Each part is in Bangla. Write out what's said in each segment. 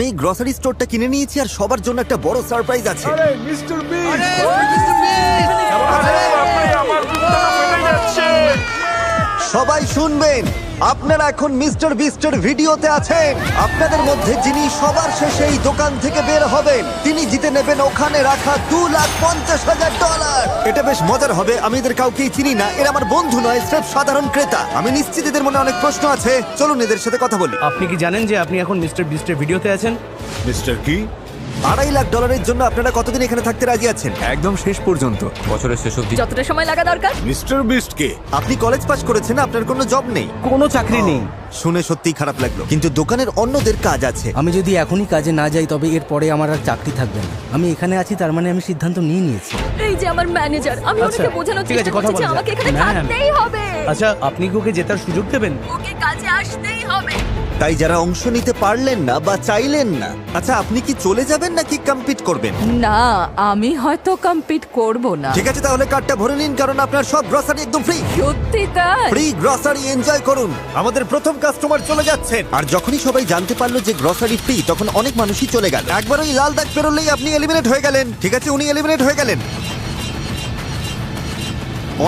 এই গ্রসারি স্টোরটা কিনে নিয়েছি আর সবার জন্য একটা বড় সারপ্রাইজ আছে। আরে মিস্টার বিস্ট আমার বুকটা ফেটে যাচ্ছে। সবাই শুনবেন, আপনারা এখন মিস্টার বিস্টের ভিডিওতে আছেন। আপনাদের মধ্যে যিনি সবার শেষে এই দোকান থেকে বের হবেন তিনি জিতে নেবেন ওখানে রাখা $2,50,000। এটা বেশ মজার হবে। আমি এদের কাউকেই চিনি না, এরা আমার বন্ধু নয়, স্রেফ সাধারণ ক্রেতা। আমি নিশ্চিত এদের মনে অনেক প্রশ্ন আছে। চলুন এদের সাথে কথা বলি। আপনি কি জানেন যে আপনি এখন মিস্টার বিস্টের ভিডিওতে আছেন? মিস্টার কি? $2.5 লাখ জন্য আপনারা কতদিন এখানে থাকতে রাজি আছেন? একদম শেষ পর্যন্ত, বছরের শেষ অবধি। যতটা সময় লাগা দরকার। মিস্টার বিস্ট কে? আপনি কলেজ পাস করেছেন, আপনার কোনো জব নেই। কোনো চাকরি নেই। শুনে সত্যিই খারাপ লাগলো, কিন্তু দোকানের অন্যদের কাজ আছে। আমি যদি এখনই কাজে না যাই তবে এর পরে আমার আর চাকরি থাকবে না। আমি এখানে আছি তার মানে আমি সিদ্ধান্ত নিয়ে নিয়েছি। এই যে আমার ম্যানেজার, আমি আচ্ছা, ওকে বোঝানোর ঠিক আছে, চেষ্টা কথা করছি যে বলা আমাকে যাক। এখানে ম্যাম। থাকতেই হবে। আচ্ছা, আপনি কি ওকে জেতার সুযোগ দেবেন? ওকে কাজে আসতেই হবে। তাই যারা অংশ নিতে পারলেন না বা চাইলেন না, আচ্ছা আপনি কি চলে যাবেন নাকি কম্পিট করবেন? না, আমি হয়তো কম্পিট করব না। ঠিক আছে, তাহলে কার্ডটা ভরে নিন, কারণ আপনার সব গ্রসারি একদম ফ্রি। সত্যি তাই? ফ্রি গ্রসারি এনজয় করুন। আমাদের প্রথম কাস্টমার চলে যাচ্ছেন। আর যখনই সবাই জানতে পারলো যে গ্রসারি ফ্রি, তখন অনেক মানুষই চলে গেল। একবার ওই লাল দাগ পেরোলেই আপনি এলিমিনেট হয়ে গেলেন। ঠিক আছে, উনি এলিমিনেট হয়ে গেলেন।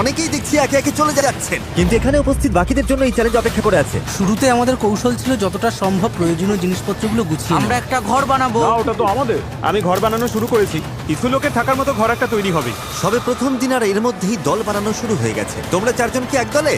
অনেকেই দেখছি একে একে চলে যাচ্ছেন, কিন্তু এখানে উপস্থিত বাকিদের জন্য এই চ্যালেঞ্জ অপেক্ষা করে আছে। শুরুতে আমাদের কৌশল ছিল যতটা সম্ভব প্রয়োজনীয় জিনিসপত্রগুলো গুছিয়ে আমরা একটা ঘর বানাবো। না, ওটা তো আমাদের। আমি ঘর বানানো শুরু করেছি, কিছু লোকের থাকার মতো ঘর একটা তৈরি হবে। সবে প্রথম দিন আর এর মধ্যেই দল বানানো শুরু হয়ে গেছে। তোমরা চারজন কি এক দলে?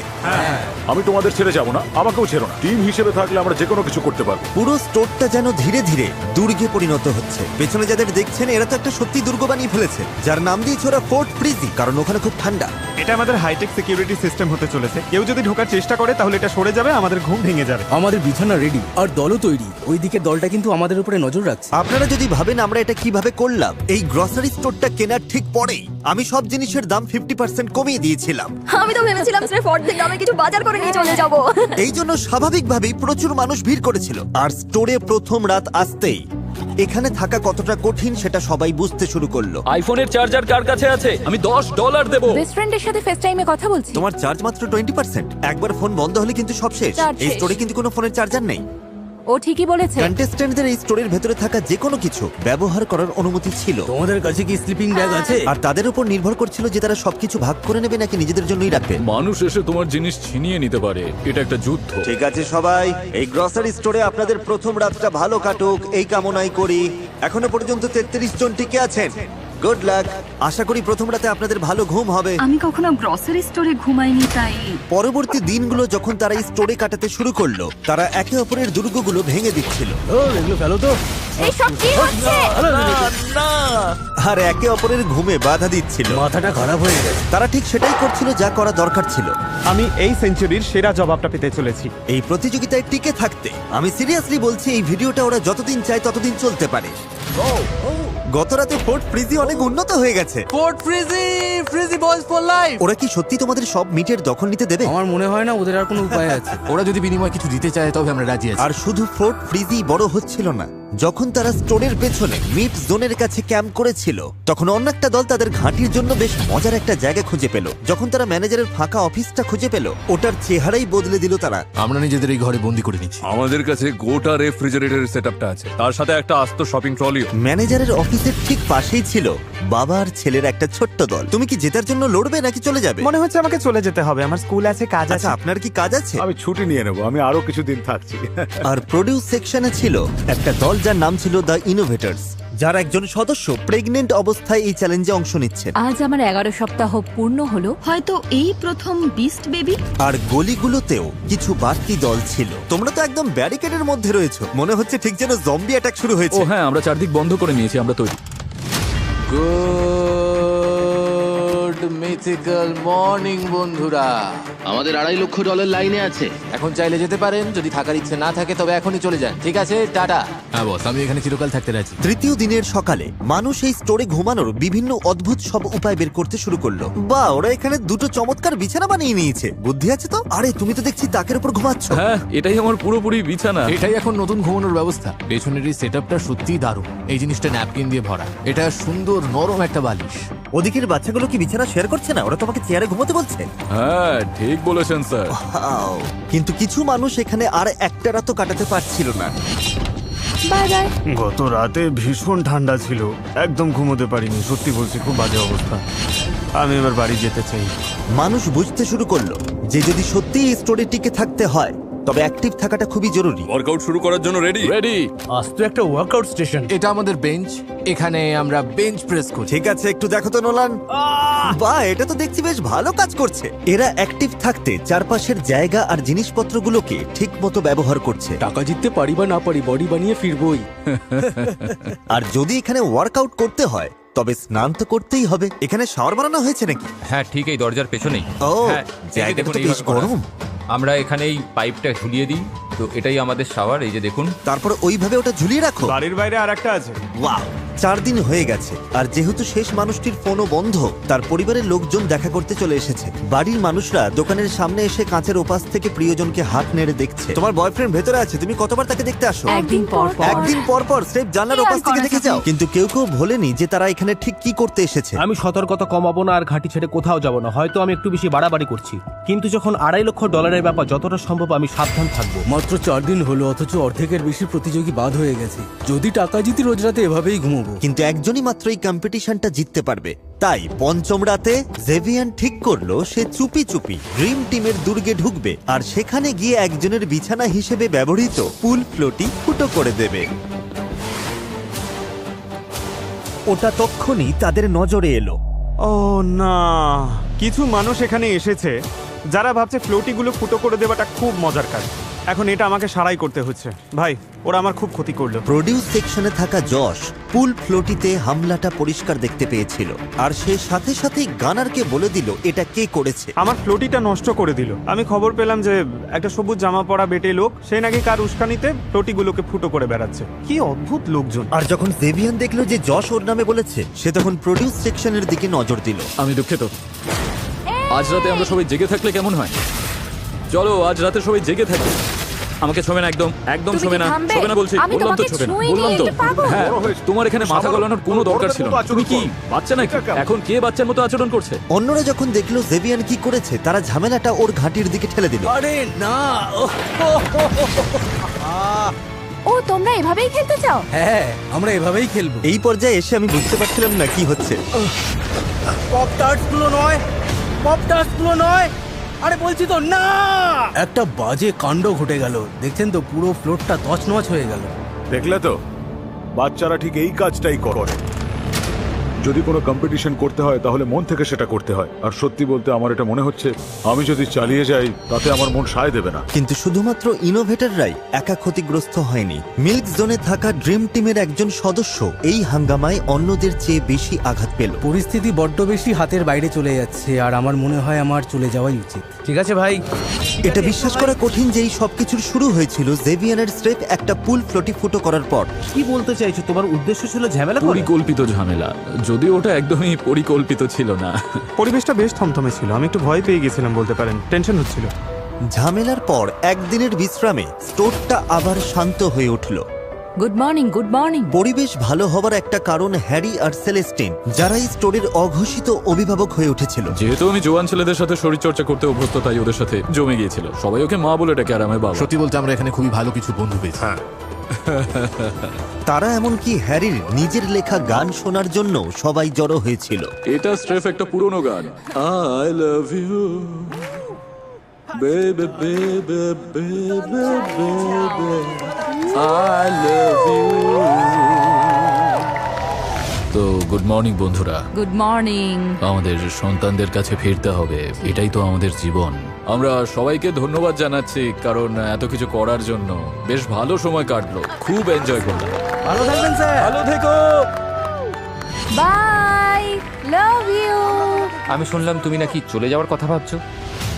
আমি তোমাদের ছেড়ে যাব না, আমাকেও ছেড়ো না। টিম হিসেবে থাকলে আমরা যে কোনো কিছু করতে পারবো। পুরো স্টোরটা যেন ধীরে ধীরে দুর্গে পরিণত হচ্ছে। পেছনে যাদের দেখছেন এরা তো একটা সত্যি দুর্গ বানিয়ে ফেলেছে, যার নাম দিয়েছে ওরা ফোর্ট ফ্রিজি, কারণ ওখানে খুব ঠান্ডা। এটা আমাদের হাইটেক সিকিউরিটি সিস্টেম হতে চলেছে। কেউ যদি ঢোকার চেষ্টা করে তাহলে এটা সরে যাবে, আমাদের ঘুম ভেঙে যাবে। আমাদের বিছানা রেডি আর দলও তৈরি। ওই দিকে দলটা কিন্তু আমাদের উপরে নজর রাখছে। আপনারা যদি ভাবেন আমরা এটা কিভাবে করলাম, এই গ্রসারি স্টোরটা কেনার ঠিক পরেই আমি সব জিনিসের দাম 50% কমিয়ে দিয়েছিলাম। আমি তো ভেবেছিলাম স্রেফ অর্ধেক দামে কিছু বাজার করে নিয়ে চলে যাব। এই জন্য স্বাভাবিকভাবেই প্রচুর মানুষ ভিড় করেছিল। আর স্টোরে প্রথম রাত আসতেই এখানে থাকা কতটা কঠিন সেটা সবাই বুঝতে শুরু করলো। আইফোনের চার্জার কার কাছে আছে? আমি $10 দেব। বেস্ট ফ্রেন্ডের সাথে ফেস টাইমে কথা বলছি। তোমার চার্জ মাত্র 20%। একবার ফোন বন্ধ হলে কিন্তু সব শেষ। চার্জ এই শেষ। স্টোরে কিন্তু কোনো ফোনের চার্জার নেই। ও ঠিকই বলেছে। কন্টেস্ট্যান্টদের এই স্টোরের ভেতরে থাকা যে কোনো কিছু ব্যবহার করার অনুমতি ছিল, তোমাদের কাছে কি স্লিপিং ব্যাগ আছে? আর তাদের উপর নির্ভর করছিল যে তারা সবকিছু ভাগ করে নেবে নাকি নিজেদের জন্যই রাখবে। মানুষ এসে তোমার জিনিস ছিনিয়ে নিতে পারে, এটা একটা যুদ্ধ। ঠিক আছে সবাই, এই গ্রসারি স্টোরে আপনাদের প্রথম রাতটা ভালো কাটুক এই কামনাই করি। এখনো পর্যন্ত 33 জন টিকে আছেন। Good luck. আশা করি প্রথম রাতে আপনাদের ভালো ঘুম হবে। আমি কখনো গ্রসারি স্টোরে ঘুমাইনি, তাই পরবর্তী দিনগুলো যখন তারা এই স্টোরে কাটাতে শুরু করলো, তারা একে অপরের দুর্গগুলো ভেঙে দিচ্ছিল ও এগুলো ফেলো তো। এই সব কি হচ্ছে? আর একে অপরের ঘুমে বাধা দিচ্ছিল। মাথাটা খারাপ হয়ে গেছে। তারা ঠিক সেটাই করছিল যা করা দরকার ছিল। আমি এই সেঞ্চুরির সেরা জবাবটা পেতে চলেছি। এই প্রতিযোগিতায় টিকে থাকতে আমি সিরিয়াসলি বলছি, এই ভিডিওটা ওরা যতদিন চায় ততদিন চলতে পারে। গত রাতে ফোর্ট ফ্রিজি অনেক উন্নত হয়ে গেছে। Fort ফ্রিজি, ফ্রিজি boys for life. ওরা কি সত্যি তোমাদের সব মিটের দখল নিতে দেবে? আমার মনে হয় না ওদের আর কোনো উপায় আছে। ওরা যদি বিনিময়ে কিছু দিতে চায় তবে আমরা রাজি আছি। আর শুধু ফোর্ট ফ্রিজি বড় হচ্ছিল না, যখন তারা স্টোরের পেছনে মিট জোনের কাছে ক্যাম্প করেছিল, তখন অন্য একটা দল তাদের ঘাঁটির জন্য বেশ মজার একটা জায়গা খুঁজে পেল। যখন তারা ম্যানেজারের ফাঁকা অফিসটা খুঁজে পেল, ওটার চেহারাই বদলে দিল তারা। আমরা নিজেদের এই ঘরে বন্দি করে নিচ্ছি। আমাদের কাছে গোটা রেফ্রিজারেটর সেটআপটা আছে, তার সাথে একটা আস্ত শপিং ট্রলিও। ম্যানেজারের অফিসের ঠিক পাশেই ছিল বাবা আর ছেলের একটা ছোট্ট দল। তুমি কি জেতার জন্য লড়বে নাকি চলে যাবে? মনে হচ্ছে আমাকে চলে যেতে হবে, আমার স্কুল আছে, কাজ আছে। আচ্ছা, আপনার কি কাজ আছে? আমি ছুটি নিয়ে নেবো, আমি আরো কিছুদিন থাকছি। আর প্রোডিউস সেকশনে ছিল একটা দল যার নাম ছিল দ্য ইনোভেটরস, যার একজন সদস্য প্রেগনেন্ট অবস্থায় এই চ্যালেঞ্জে অংশ নিচ্ছেন। আজ আমার 11 সপ্তাহ পূর্ণ হলো। হয়তো এই প্রথম বিস্ট বেবি। আর গলিগুলোতেও কিছু বাড়তি দল ছিল। তোমরা তো একদম ব্যারিকেডের মধ্যে রয়েছো, মনে হচ্ছে ঠিক যেন জম্বি অ্যাটাক শুরু ও হয়েছে। হ্যাঁ, আমরা চারদিক বন্ধ করে নিয়েছি, আমরা তৈরি। গুড মিথিক্যাল মর্নিং বন্ধুরা। আমাদের $2.5 লক্ষ লাইনে আছে। এখন চাইলে যেতে পারেন, যদি থাকার ইচ্ছে না থাকে তবে এখনই চলে যান। ঠিক আছে, টাটা। হ্যাঁ বস, আমি এখানে চিরকাল থাকতে রাজি। তৃতীয় দিনের সকালে মানুষ এই স্টোরে ঘুমানোর বিভিন্ন অদ্ভুত সব উপায় বের করতে শুরু করলো। বা ওরা এখানে দুটো চমৎকার বিছানা বানিয়ে নিয়েছে। বুদ্ধি আছে তো? আরে তুমি তো দেখছি তাকের উপর ঘুমাচ্ছ। হ্যাঁ, এটাই আমার পুরোপুরি বিছানা। এটাই এখন নতুন ঘুমানোর ব্যবস্থা। পেছনের এই সেটআপটা সত্যিই দারুণ। এই জিনিসটা ন্যাপকিন দিয়ে ভরা। এটা সুন্দর নরম একটা বালিশ। ওদিকের বাচ্চাগুলো কি বিছানা শেয়ার করছে না? ওরা তোমাকে চেয়ারে ঘুমোতে বলছে। হ্যাঁ, ঠিক বলেছেন স্যার। কিন্তু কিছু মানুষ এখানে আর একটা রাতও কাটাতে পারছিল না। Bye bye. গত রাতে ভীষণ ঠান্ডা ছিল, একদম ঘুমোতে পারিনি, সত্যি বলছি খুব বাজে অবস্থা। আমি এবার বাড়ি যেতে চাই। মানুষ বুঝতে শুরু করলো যে যদি সত্যি এই স্টোরে টিকে থাকতে হয় তবে অ্যাক্টিভ থাকাটা খুবই জরুরি। ওয়ার্কআউট শুরু করার জন্য রেডি? রেডি। আজ তো একটা ওয়ার্কআউট স্টেশন। এটা আমাদের বেঞ্চ, এখানে আমরা বেঞ্চ প্রেস করি। ঠিক আছে, একটু দেখো তো নোলান। বাহ, এটা তো দেখছি বেশ ভালো কাজ করছে। এরা অ্যাক্টিভ থাকতে চারপাশের জায়গা আর জিনিসপত্রগুলোকে ঠিক মতো ব্যবহার করছে। টাকা জিততে পারি বা না পারি, বডি বানিয়ে ফিরবই। আর যদি এখানে ওয়ার্কআউট করতে হয় তবে স্নান তো করতেই হবে। এখানে শাওয়ার বানানো হয়েছে নাকি? হ্যাঁ, ঠিক এই দরজার পেছনেই। ও, হ্যাঁ, জায়গাটা দেখুন তো বেশ এইভাবে করা। গরম। আমরা এখানে এই পাইপটা ঝুলিয়ে দিই, তো এটাই আমাদের শাওয়ার। এই যে দেখুন। তারপর ওইভাবে ওটা ঝুলিয়ে রাখো। বাড়ির বাইরে আর একটা আছে। ওয়াও, 4 দিন হয়ে গেছে আর যেহেতু শেষ মানুষটির ফোনও বন্ধ, তার পরিবারের লোকজন দেখা করতে চলে এসেছে। বাড়ির মানুষরা দোকানের সামনে এসে কাঁচের ওপাশ থেকে প্রিয়জনকে হাত নেড়ে দেখছে। তোমার বয়ফ্রেন্ড ভেতরে আছে, তুমি কতবার তাকে দেখতে আসো? একদিন পর পর। একদিন পর পর স্রেফ জানলার কি আর ওপাশ থেকে করা দেখে যাবে? যাও। কিন্তু কেউ কেউ ভোলেনি যে তারা এখানে ঠিক কি করতে এসেছে। আমি সতর্কতা কমাবো না আর ঘাঁটি ছেড়ে কোথাও যাব না। হয়তো আমি একটু বেশি বাড়াবাড়ি করছি, কিন্তু যখন $2.5 লক্ষ ব্যাপার, যতটা সম্ভব আমি সাবধান থাকবো। মাত্র 4 দিন হলো, অথচ অর্ধেকের বেশি প্রতিযোগী বাদ হয়ে গেছে। যদি টাকা জিতি রোজ রাতে এভাবেই ঘুমোবো। কিন্তু একজনই মাত্র এই কম্পিটিশনটা জিততে পারবে। তাই পঞ্চম রাতে জেভিয়ান ঠিক করলো সে চুপি চুপি ড্রিম টিমের দুর্গে ঢুকবে আর সেখানে গিয়ে একজনের বিছানা হিসেবে ব্যবহৃত পুল ফ্লোটি ফুটো করে দেবে। ওটা তক্ষুনি তাদের নজরে এলো। ও না, কিছু মানুষ এখানে এসেছে যারা ভাবছে ফ্লোটিগুলো ফুটো করে দেওয়াটা খুব মজার কাজ। এখন এটা আমাকে সারাই করতে হচ্ছে। ভাই, ওরা আমার খুব ক্ষতি করলো। প্রোডিউস সেকশনে থাকা যশ পুল ফ্লোটিতে হামলাটা পরিষ্কার দেখতে পেয়েছিল আর সে সাথে সাথেই গানারকে বলে দিল এটা কে করেছে। আমার ফ্লোটিটা নষ্ট করে দিল। আমি খবর পেলাম যে একটা সবুজ জামা পরা বেটে লোক, সে নাকি কার উস্কানিতে ফ্লোটিগুলোকে ফুটো করে বেড়াচ্ছে। কি অদ্ভুত লোকজন। আর যখন জেভিয়ান দেখলো যে যশ ওর নামে বলেছে, সে তখন প্রোডিউস সেকশনের দিকে নজর দিল। আমি দুঃখিত। আজ রাতে আমরা সবাই জেগে থাকলে কেমন হয়? চলো আজ রাতে সবাই জেগে থাকি। আমাকে ছোবে না, একদম একদম তুমি কি ছোবে না, থামবে? ছোবে না বলছি। আমি বললাম তো তোমাকে ছোবে না, ছুঁইনি, বললাম তো। এটা পাগল। হ্যাঁ, তোমার এখানে মাথা গলানোর কোনো দরকার ছিল না। তুমি কি বাচ্চা নাকি? এখন কে বাচ্চার মতো আচরণ করছে? অন্যরা যখন দেখলো জেভিয়ান কি করেছে, তারা ঝামেলাটা ওর ঘাঁটির দিকে ঠেলে দিল। আরে না, ও, তোমরা এভাবেই খেলতে চাও? হ্যাঁ আমরা এভাবেই খেলবো। এই পর্যায়ে এসে আমি বুঝতে পারছিলাম না কি হচ্ছে। পপ টার্টস গুলো নয়, পপ টার্টস গুলো নয়। আরে বলছি তো না। একটা বাজে কাণ্ড ঘটে গেল। দেখছেন তো, পুরো ফ্লোরটা তছনছ হয়ে গেল। দেখলে তো, বাচ্চারা ঠিক এই কাজটাই করে। যদি কোনো কম্পিটিশন করতে হয় তাহলে মন থেকে সেটা করতে হয়। আর সত্যি বলতে আমার এটা মনে হচ্ছে আমি যদি চালিয়ে যাই তাতে আমার মন সায় দেবে না। কিন্তু শুধুমাত্র ইনোভেটররাই একা ক্ষতিগ্রস্ত হয়নি। মিল্ক জোনে থাকা ড্রিম টিমের একজন সদস্য এই হাঙ্গামায় অন্যদের চেয়ে বেশি আঘাত পেল। পরিস্থিতি বড্ড বেশি হাতের বাইরে চলে যাচ্ছে আর আমার মনে হয় আমার চলে যাওয়াই উচিত। ঠিক আছে ভাই। এটা বিশ্বাস করা কঠিন যে এই সবকিছুর শুরু হয়েছিল জেভিয়ানের স্রেফ একটা পুল ফ্লোটি ফুটো করার পর। কি বলতে চাইছো? তোমার উদ্দেশ্য ছিল ঝামেলা করা? পরিকল্পিত ঝামেলা, যদিও ওটা একদমই পরিকল্পিত ছিল না। পরিবেশটা বেশ থমথমে ছিল। আমি একটু ভয় পেয়ে গেছিলাম বলতে পারেন, টেনশন হচ্ছিল। ঝামেলার পর একদিনের বিশ্রামে স্টোরটা আবার শান্ত হয়ে উঠল। Good morning, good morning. পরিবেশ ভালো হবার একটা কারণ হ্যারি আর সেলেস্টিন, যারা এই স্টোরের অঘোষিত অভিভাবক হয়ে উঠেছিল। যেহেতু আমি জোয়ান ছেলেদের সাথে শরীর চর্চা করতে অভ্যস্ত, তাই ওদের সাথে জমে গিয়েছিল। সবাই ওকে মা বলে ডাকে আর আমি বাবা। সত্যি বলতে আমরা এখানে খুবই ভালো কিছু বন্ধু পেয়েছি। তারা এমনকি হ্যারির নিজের লেখা গান শোনার জন্য সবাই জড়ো হয়েছিল। এটা স্রেফ একটা পুরনো গান। I love you baby baby baby baby I love you. তো গুড মর্নিং বন্ধুরা। Good morning. আমাদের সন্তানদের কাছে ফিরতে হবে, এটাই তো আমাদের জীবন। আমরা সবাইকে ধন্যবাদ জানাচ্ছি কারণ এত কিছু করার জন্য। বেশ ভালো সময় কাটলো, খুব এনজয় করলাম। ভালো থাকবেন স্যার। ভালো থেকো। Bye, love you. আমি শুনলাম তুমি নাকি চলে যাওয়ার কথা ভাবছো।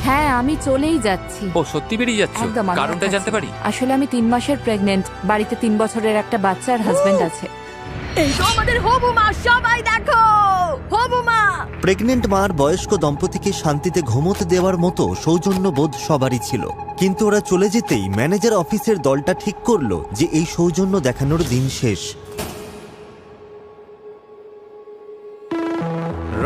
হ্যাঁ, আমি চলেই যাচ্ছি। ও, সত্যি বেরিয়ে যাচ্ছ? একদম। আমি কারণটা যাচ্ছি। জানতে পারি? আসলে আমি 3 মাসের প্রেগনেন্ট। বাড়িতে 3 বছরের একটা বাচ্চা আর হাজবেন্ড আছে। এই তো আমাদের হবু মা, সবাই দেখো, হবু মা। প্রেগনেন্ট মার বয়স্ক দম্পতিকে শান্তিতে ঘুমোতে দেওয়ার মতো সৌজন্যবোধ সবারই ছিল, কিন্তু ওরা চলে যেতেই ম্যানেজার অফিসের দলটা ঠিক করলো যে এই সৌজন্য দেখানোর দিন শেষ।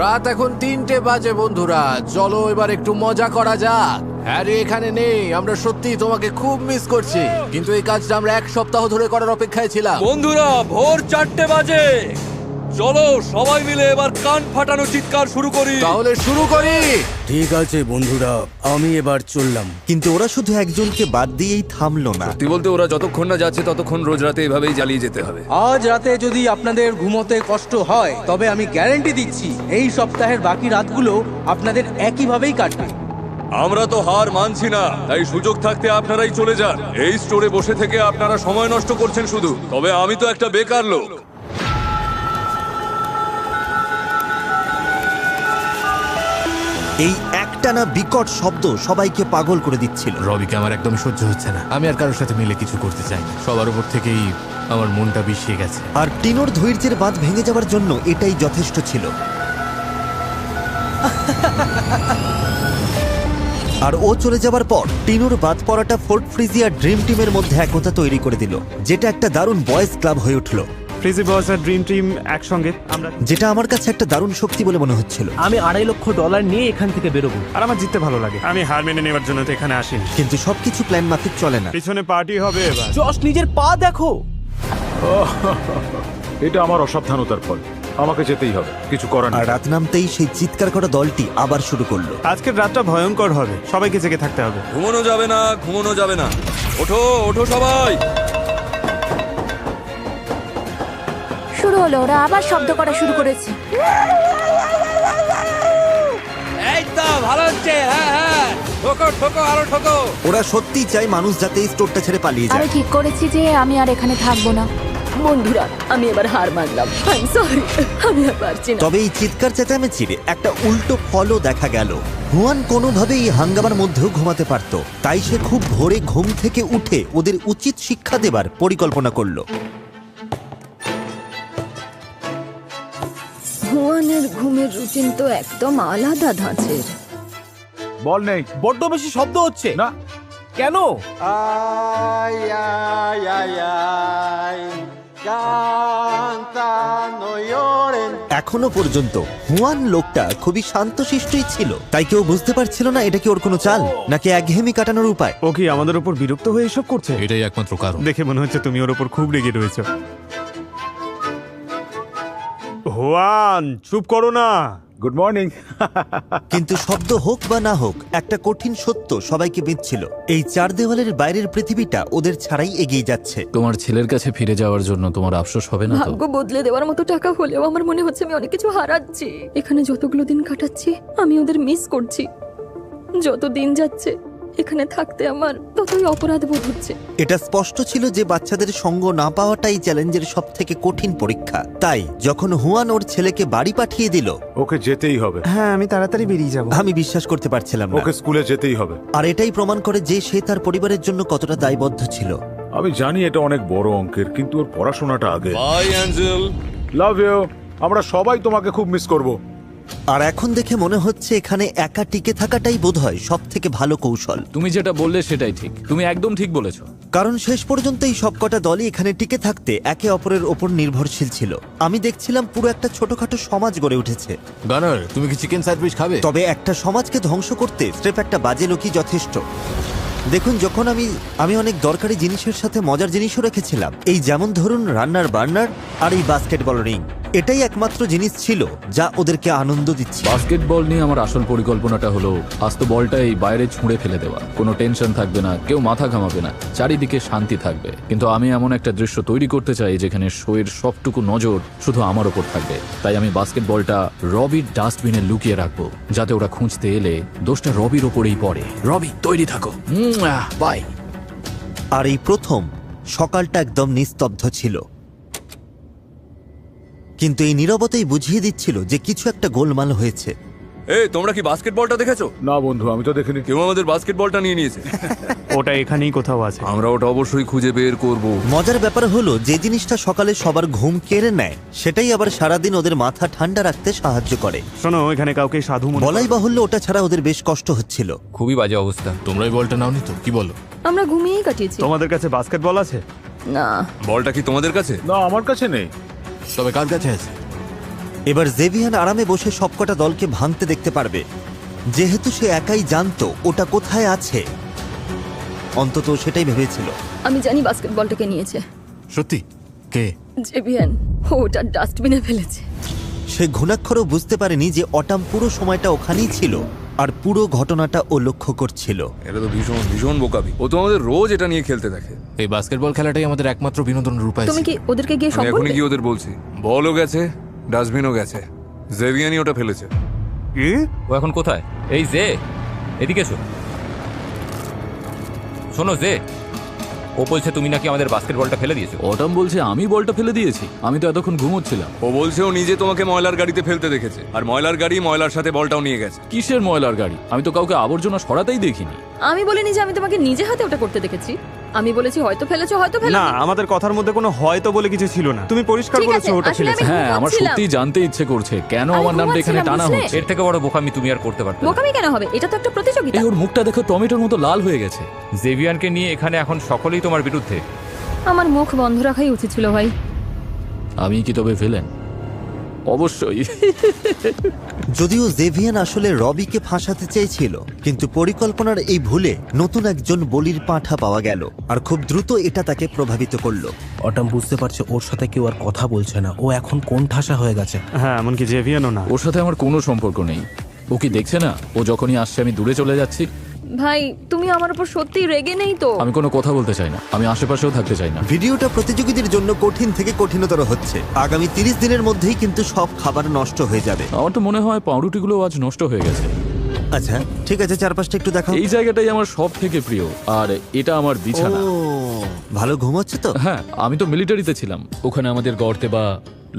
রাত এখন 3টে বাজে বন্ধুরা, চলো এবার একটু মজা করা যাক। হ্যারি এখানে নেই, আমরা সত্যি তোমাকে খুব মিস করছি, কিন্তু এই কাজটা আমরা 1 সপ্তাহ ধরে করার অপেক্ষায় ছিলাম। বন্ধুরা ভোর 4টে বাজে, চলো সবাই মিলে এবার কান ফাটানো চিৎকার শুরু করি। তাহলে শুরু করি। ঠিক আছে বন্ধুরা, আমি এবার চললাম। কিন্তু ওরা শুধু একজনকে বাদ দিয়েই থামলো না। সত্যি বলতে ওরা যতক্ষণ না যাচ্ছে ততক্ষণ রোজ রাতে এভাবেই জ্বালিয়ে যেতে হবে। আজ রাতে যদি আপনাদের ঘুমোতে কষ্ট হয়, তবে আমি গ্যারান্টি দিচ্ছি এই সপ্তাহের বাকি রাতগুলো আপনাদের একইভাবেই কাটবে। আমরা তো হার মানছি না, তাই সুযোগ থাকতে আপনারাই চলে যান। এই স্টোরে বসে থেকে আপনারা সময় নষ্ট করছেন শুধু। তবে আমি তো একটা বেকার লোক। এই একটানা বিকট শব্দ সবাইকে পাগল করে দিচ্ছিল। রবিকে আমার একদম সহ্য হচ্ছে না। আমি আর কারোর সাথে মিলে কিছু করতে চাই না। সবার উপর থেকেই আমার মনটা বিষিয়ে গেছে। আর টিনোর ধৈর্যের বাঁধ ভেঙে যাওয়ার জন্য এটাই যথেষ্ট ছিল। আর ও চলে যাবার পর টিনোর বাদ পড়াটা ফোর্ট ফ্রিজিয়ার ড্রিম টিমের মধ্যে একতা তৈরি করে দিল, যেটা একটা দারুণ বয়েজ ক্লাব হয়ে উঠলো। ফ্রিজি বস আর ড্রিম টিম একসঙ্গে আমরা, যেটা আমার কাছে একটা দারুণ শক্তি বলে মনে হচ্ছিল। আমি $2.5 লক্ষ নিয়ে এখান থেকে বেরোবো। আর আমার জিততে ভালো লাগে। আমি হার মেনে নেওয়ার জন্য তো এখানে আসিনি। কিন্তু সবকিছু প্ল্যান মাফিক চলে না। পিছনে পার্টি হবে এবার। জশ নিজের পা দেখো। এটা আমার অসাবধানতার ফল, আমাকে যেতেই হবে, কিছু করার আর নেই। রাত নামতেই সেই চিৎকার করা দলটি আবার শুরু করলো। আজকের রাতটা ভয়ঙ্কর হবে, সবাইকে জেগে থাকতে হবে। ঘুমানো যাবে না, ঘুমানো যাবে না। ওঠো ওঠো সবাই। শুরু হলো, ওরা আবার শব্দ করা শুরু করেছে। এই তো ভালো হচ্ছে, হ্যাঁ হ্যাঁ, ঠোকো ঠোকো আরো ঠোকো। ওরা সত্যিই চায় মানুষ যাতে এই স্টোরটা ছেড়ে পালিয়ে আমি যায়। ঠিক করেছি যে আমি আর এখানে থাকবো না। বন্ধুরা, আমি এবার হার মানলাম। সরি, আমি আর পারছি না। তবে এই চিৎকার চেঁচামেচিরে একটা উল্টো ফলও দেখা গেল। হুয়ান কোনোভাবেই এই হাঙ্গামার মধ্যেও ঘুমাতে পারত, তাই সে খুব ভোরে ঘুম থেকে উঠে ওদের উচিত শিক্ষা দেবার পরিকল্পনা করলো। হুয়ানের ঘুমের রুটিন তো একদম আলাদা ধাঁচের। বল নেই, বড্ড বেশি শব্দ হচ্ছে না কেন? এখনো পর্যন্ত হুয়ান লোকটা খুবই শান্তশিষ্টই ছিল, তাই কেউ বুঝতে পারছিল না এটা কি ওর কোনো চাল নাকি একঘেয়েমি কাটানোর উপায়। ও কি আমাদের উপর বিরক্ত হয়ে এসব করছে? এটাই একমাত্র কারণ। দেখে মনে হচ্ছে তুমি ওর উপর খুব রেগে রয়েছো। হুয়ান, চুপ করো না। Good morning. কিন্তু শব্দ হোক বা না হোক, একটা কঠিন সত্য সবাইকে বিঁধছিল। এই 4 দেওয়ালের বাইরের পৃথিবীটা ওদের ছাড়াই এগিয়ে যাচ্ছে। তোমার ছেলের কাছে ফিরে যাওয়ার জন্য তোমার আফসোস হবে না তো? ভাগ্য বদলে দেওয়ার মতো টাকা হলেও আমার মনে হচ্ছে আমি অনেক কিছু হারাচ্ছি। এখানে যতগুলো দিন কাটাচ্ছি আমি ওদের মিস করছি। যত দিন যাচ্ছে এখানে থাকতে আমার ততই অপরাধ বোধ হচ্ছে। এটা স্পষ্ট ছিল যে বাচ্চাদের সঙ্গ না পাওয়াটাই চ্যালেঞ্জের সব থেকে কঠিন পরীক্ষা। তাই যখন হুয়ান ওর ছেলেকে বাড়ি পাঠিয়ে দিল, ওকে যেতেই হবে। হ্যাঁ, আমি তাড়াতাড়ি বেরিয়ে যাব। আমি বিশ্বাস করতে পারছিলাম না। ওকে স্কুলে যেতেই হবে। আর এটাই প্রমাণ করে যে সে তার পরিবারের জন্য কতটা দায়বদ্ধ ছিল। আমি জানি এটা অনেক বড় অঙ্কের, কিন্তু ওর পড়াশোনাটা আগে। Bye angel. Love you. আমরা সবাই তোমাকে খুব মিস করব। আর এখন দেখে মনে হচ্ছে এখানে একা টিকে থাকাটাই বোধহয় সব থেকে ভালো কৌশল। তুমি যেটা বললে সেটাই ঠিক, তুমি একদম ঠিক বলেছো। কারণ শেষ পর্যন্ত এই সবকটা দলই এখানে টিকে থাকতে একে অপরের ওপর নির্ভরশীল ছিল। আমি দেখছিলাম পুরো একটা ছোটখাটো সমাজ গড়ে উঠেছে। গানার, তুমি কি চিকেন স্যান্ডউইচ খাবে? তবে একটা সমাজকে ধ্বংস করতে স্রেফ একটা বাজে লোকই যথেষ্ট। দেখুন, যখন আমি অনেক দরকারি জিনিসের সাথে মজার জিনিসও রেখেছিলাম, এই যেমন ধরুন রান্নার বার্নার আর এই বাস্কেটবল রিং। এটাই একমাত্র জিনিস ছিল যা ওদেরকে আনন্দ দিচ্ছে। বাস্কেটবল নিয়ে আমার আসল পরিকল্পনাটা হলো আস্ত বলটা এই বাইরে ছুঁড়ে ফেলে দেওয়া। কোনো টেনশন থাকবে না, কেউ মাথা ঘামাবে না, চারিদিকে শান্তি থাকবে। কিন্তু আমি এমন একটা দৃশ্য তৈরি করতে চাই যেখানে শোয়ের সবটুকু নজর শুধু আমার ওপর থাকবে। তাই আমি বাস্কেটবলটা রবির ডাস্টবিনে লুকিয়ে রাখবো, যাতে ওরা খুঁজতে এলে দোষটা রবির ওপরেই পড়ে। রবি, তৈরি থাকো। বাই। আর এই প্রথম সকালটা একদম নিস্তব্ধ ছিল, কিন্তু এই নীরবতাই বুঝিয়ে দিচ্ছিল যে কিছু একটা গোলমাল হয়েছে। এই, তোমরা কি বাস্কেটবলটা দেখেছো? না বন্ধু, আমি তো দেখিনি। কেউ আমাদের বাস্কেটবলটা নিয়ে নিয়েছে। ওটা এখানেই কোথাও আছে। আমরা ওটা অবশ্যই খুঁজে বের করব। মজার ব্যাপার হলো যে জিনিসটা সকালে সবার ঘুম কেড়ে নেয়, সেটাই আবার সারাদিন ওদের মাথা ঠান্ডা রাখতে সাহায্য করে। শোনো, এখানে কাউকে সাধু মনে বলাই বাহুল্য ওটা ছাড়া ওদের বেশ কষ্ট হচ্ছিল। খুবই বাজে অবস্থা। তোমরা এই বলটা নাওনি তো? কি বলো? আমরা ঘুমিয়েই কাটিয়েছি। তোমাদের কাছে বাস্কেটবল আছে? না। বলটা কি তোমাদের কাছে? না, আমার কাছে নেই। তবে কার কাছে আছে? এবার জেভিয়ান আরামে বসে সবকটা দলকে ভাঙতে দেখতে পারবে, যেহেতু সে একাই জানতো ওটা কোথায় আছে। অন্তত সেটাই ভেবেছিল। আমি জানি বাস্কেটবলটাকে নিয়েছে। সত্যি? কে? জেভিয়ান, ও ওটা ডাস্টবিনে ফেলেছে। সে ঘুণাক্ষরও বুঝতে পারেনি যে অটাম পুরো সময়টা ওখানেই ছিল আর পুরো ঘটনাটা ও লক্ষ্য করছিল। এটা তো ভীষণ ভীষণ বোকামি। ও তো আমাদের রোজ এটা নিয়ে খেলতে দেখে। এই বাস্কেটবল খেলাটাই আমাদের একমাত্র বিনোদনের উপায়। তুমি কি ওদেরকে গিয়ে সব আমি এখনই বলবে? গিয়ে ওদের বলছি। বলও গেছে, ডাস্টবিনও গেছে, জেভিয়ানি ওটা ফেলেছে। কি? ও এখন কোথায়? এই জে, এদিকে এসো। শোনো জে, ও বলছে তুমি নাকি আমাদের বাস্কেটবলটা ফেলে দিয়েছো। অটাম বলছে আমি বলটা ফেলে দিয়েছি, আমি তো এতক্ষণ ঘুমোচ্ছিলাম। ও বলছে ও নিজে তোমাকে ময়লার গাড়িতে ফেলতে দেখেছে, আর ময়লার গাড়ি ময়লার সাথে বলটাও নিয়ে গেছে। কিসের ময়লার গাড়ি? আমি তো কাউকে আবর্জনা সরাতেই দেখিনি। আমি বলিনি যে আমি তোমাকে নিজে হাতে ওটা করতে দেখেছি। আমি বলেছি হয়তো ফেলেছো, হয়তো না, ফেলোনি। আমাদের কথার মধ্যে কোনো হয়তো বলে কিছু ছিল না। তুমি পরিষ্কার ঠিক বলেছো আছে, ওটা আসলে ফেলেছে। আমি হ্যাঁ, আমার ঘুমাচ্ছিলাম। সত্যি জানতে ইচ্ছে করছে কেন আমি আমার নামটা এখানে ঘুমাচ্ছিলাম, টানা বুঝলে? হচ্ছে। এর থেকে বড় বোকামি তুমি আর করতে পারতে না। বোকামি কেন হবে? এটা তো একটা প্রতিযোগিতা। এই ওর মুখটা দেখো, টমেটোর মতো লাল হয়ে গেছে। জেভিয়ানকে নিয়ে এখানে এখন সকলেই তোমার বিরুদ্ধে। আমার মুখ বন্ধ রাখাই উচিত ছিল ভাই। আমি কি তবে ভিলেন? অবশ্যই। যদিও জেভিয়ান আসলে রবিকে ফাঁসাতে চেয়েছিল, কিন্তু পরিকল্পনার এই ভুলে নতুন একজন বলির পাঁঠা পাওয়া গেল, আর খুব দ্রুত এটা তাকে প্রভাবিত করলো। অটাম বুঝতে পারছে ওর সাথে কেউ আর কথা বলছে না, ও এখন কোন ঠাসা হয়ে গেছে। হ্যাঁ, এমনকি জেভিয়ানও না। ওর সাথে আমার কোনো সম্পর্ক নেই। ও কি দেখছে না ও যখনই আসছে আমি দূরে চলে যাচ্ছি? ভাই, তুমি আমার উপর সত্যি রেগে নেই তো? আমি কোনো কথা বলতে চাই না, আমি আশেপাশেও থাকতে চাই না। ভিডিওটা প্রতিযোগীদের জন্য কঠিন থেকে কঠিনতর হচ্ছে। আগামী 30 দিনের মধ্যেই কিন্তু সব খাবার নষ্ট হয়ে যাবে। আমার তো মনে হয় পাউরুটিগুলো আজ নষ্ট হয়ে গেছে। আচ্ছা ঠিক আছে, চারপাশটা একটু দেখাও। এই জায়গাটাই আমার সব থেকে প্রিয়, আর এটা আমার বিছানা। ও, ভালো ঘুম হচ্ছে তো? হ্যাঁ, আমি তো মিলিটারিতে ছিলাম, ওখানে আমাদের গর্তে বা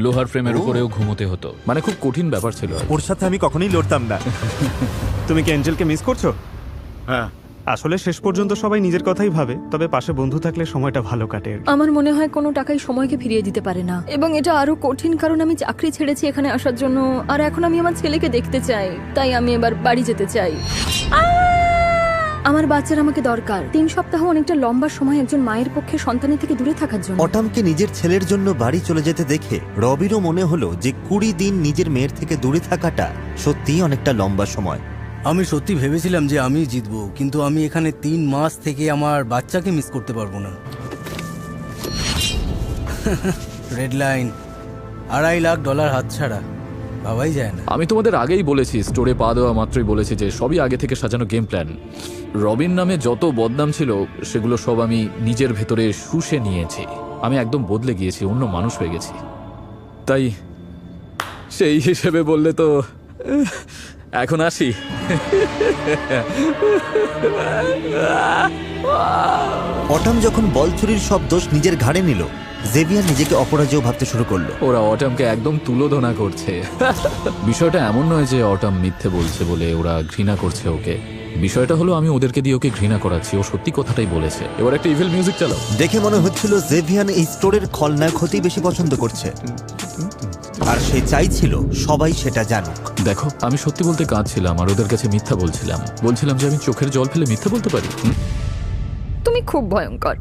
লোহার ফ্রেমের উপরেও ঘুমোতে হতো। মানে খুব কঠিন ব্যাপার ছিল। ওর সাথে আমি কখনোই লড়তাম না। তুমি কি অ্যাঞ্জেলকে মিস করছো? হ্যাঁ, আসলে শেষ পর্যন্ত সবাই নিজের কথাই ভাবে, তবে পাশে বন্ধু থাকলে সময়টা ভালো কাটে। আমার মনে হয় কোনো টাকাই সময়কে ফিরিয়ে দিতে পারে না, এবং এটা আরো কঠিন কারণ আমি চাকরি ছেড়েছি এখানে আসার জন্য, আর এখন আমি আমার ছেলেকে দেখতে চাই, তাই আমি এবার বাড়ি যেতে চাই। আমার বাচ্চার আমাকে দরকার। 3 সপ্তাহ অনেকটা লম্বা সময় একজন মায়ের পক্ষে সন্তানের থেকে দূরে থাকার জন্য। অটামকে নিজের ছেলের জন্য বাড়ি চলে যেতে দেখে রবিরও মনে হলো যে 20 দিন নিজের মেয়ের থেকে দূরে থাকাটা সত্যিই অনেকটা লম্বা সময়। আমি সত্যি ভেবেছিলাম যে আমি জিতবো, কিন্তু আমি এখানে 3 মাস থেকে আমার বাচ্চাকে মিস করতে পারবো না। রেড লাইন, $2.5 লাখ হাতছাড়া, ভাবাই যায় না। আমি তোমাদের আগেই বলেছি, স্টোরে পা দেওয়া মাত্রই বলেছি যে সবই আগে থেকে সাজানো গেম প্ল্যান। রবিন নামে যত বদনাম ছিল সেগুলো সব আমি নিজের ভেতরে শুষে নিয়েছি। আমি একদম বদলে গিয়েছি, অন্য মানুষ হয়ে গেছি। তাই সেই হিসেবে বললে তো এখন আসি। অটাম যখন বল চুরির সব দোষ নিজের ঘাড়ে নিল, জেভিয়ার নিজেকে অপরাজেয় ভাবতে শুরু করলো। ওরা অটামকে একদম তুলোধনা করছে। বিষয়টা এমন নয় যে অটাম মিথ্যে বলছে বলে ওরা ঘৃণা করছে ওকে। বিষয়টা হলো আমি ওদেরকে দিয়ে ওকে ঘৃণা করাচ্ছি। ও সত্যি কথাটাই বলেছে। এবার একটা ইভিল মিউজিক চালাও। দেখে মনে হচ্ছিল জেভিয়ান এই স্টোরের খলনায়ক হতেই বেশি পছন্দ করছে, আর সে চাইছিল সবাই সেটা জানুক। দেখো, আমি সত্যি বলতে কাঁদছিলাম আর ওদের কাছে মিথ্যা বলছিলাম যে আমি চোখের জল ফেলে মিথ্যা বলতে পারি। তুমি খুব ভয়ঙ্কর।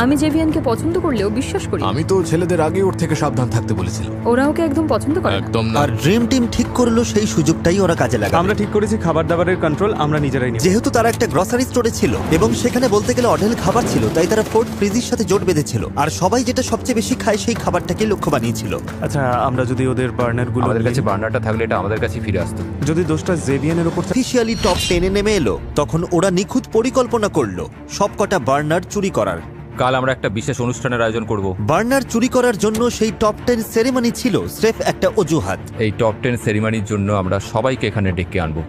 আমি জেভিয়ানকে পছন্দ করলেও বিশ্বাস করি। আমি তো ছেলেদের আগে ওর থেকে সাবধান থাকতে বলেছিলাম। ওরা ওকে একদম পছন্দ করে না। একদম না। আর ড্রিম টিম ঠিক করলো সেই সুযোগটাই ওরা কাজে লাগাবে। আমরা ঠিক করেছি খাবার দাবারের কন্ট্রোল আমরা নিজেরাই নেব। যেহেতু তারা একটা গ্রসারি স্টোরে ছিল এবং সেখানে বলতে গেলে অঢেল খাবার ছিল, তাই তারা ফোর্ট ফ্রিজের সাথে জোট বেঁধেছিল, আর সবাই যেটা সবচেয়ে বেশি খায় সেই খাবারটাকে লক্ষ্য বানিয়েছিল। আচ্ছা, আমরা যদি ওদের বার্নারগুলো আমাদের কাছে বার্নারটা থাকলে এটা আমাদের কাছে ফিরে আসতো। যদি দোষটা জেভিয়ানের উপর অফিসিয়ালি টপ 10-এ নেমে এলো, তখন ওরা নিখুঁত পরিকল্পনা করলো সবকটা বার্নার চুরি করার। কাল আমরা একটা বিশেষ অনুষ্ঠানের আয়োজন করব। বার্নার চুরি করার জন্য সেই টপ 10 সেরেমনি ছিল স্রেফ একটা অজুহাত। এই টপ 10 সেরিমনির জন্য আমরা সবাইকে এখানে ডেকে আনবো।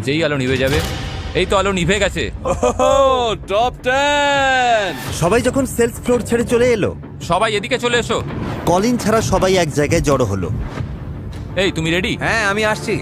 যেই আলো নিভে যাবে, এই তো আলো নিভে গেছে। টপ 10! সবাই যখন সেলস ফ্লোর ছেড়ে চলে এলো, সবাই এদিকে চলে এসো। কলিন ছাড়া সবাই এক জায়গায় জড়ো হলো। এই তুমি রেডি? হ্যাঁ, আমি আসছি।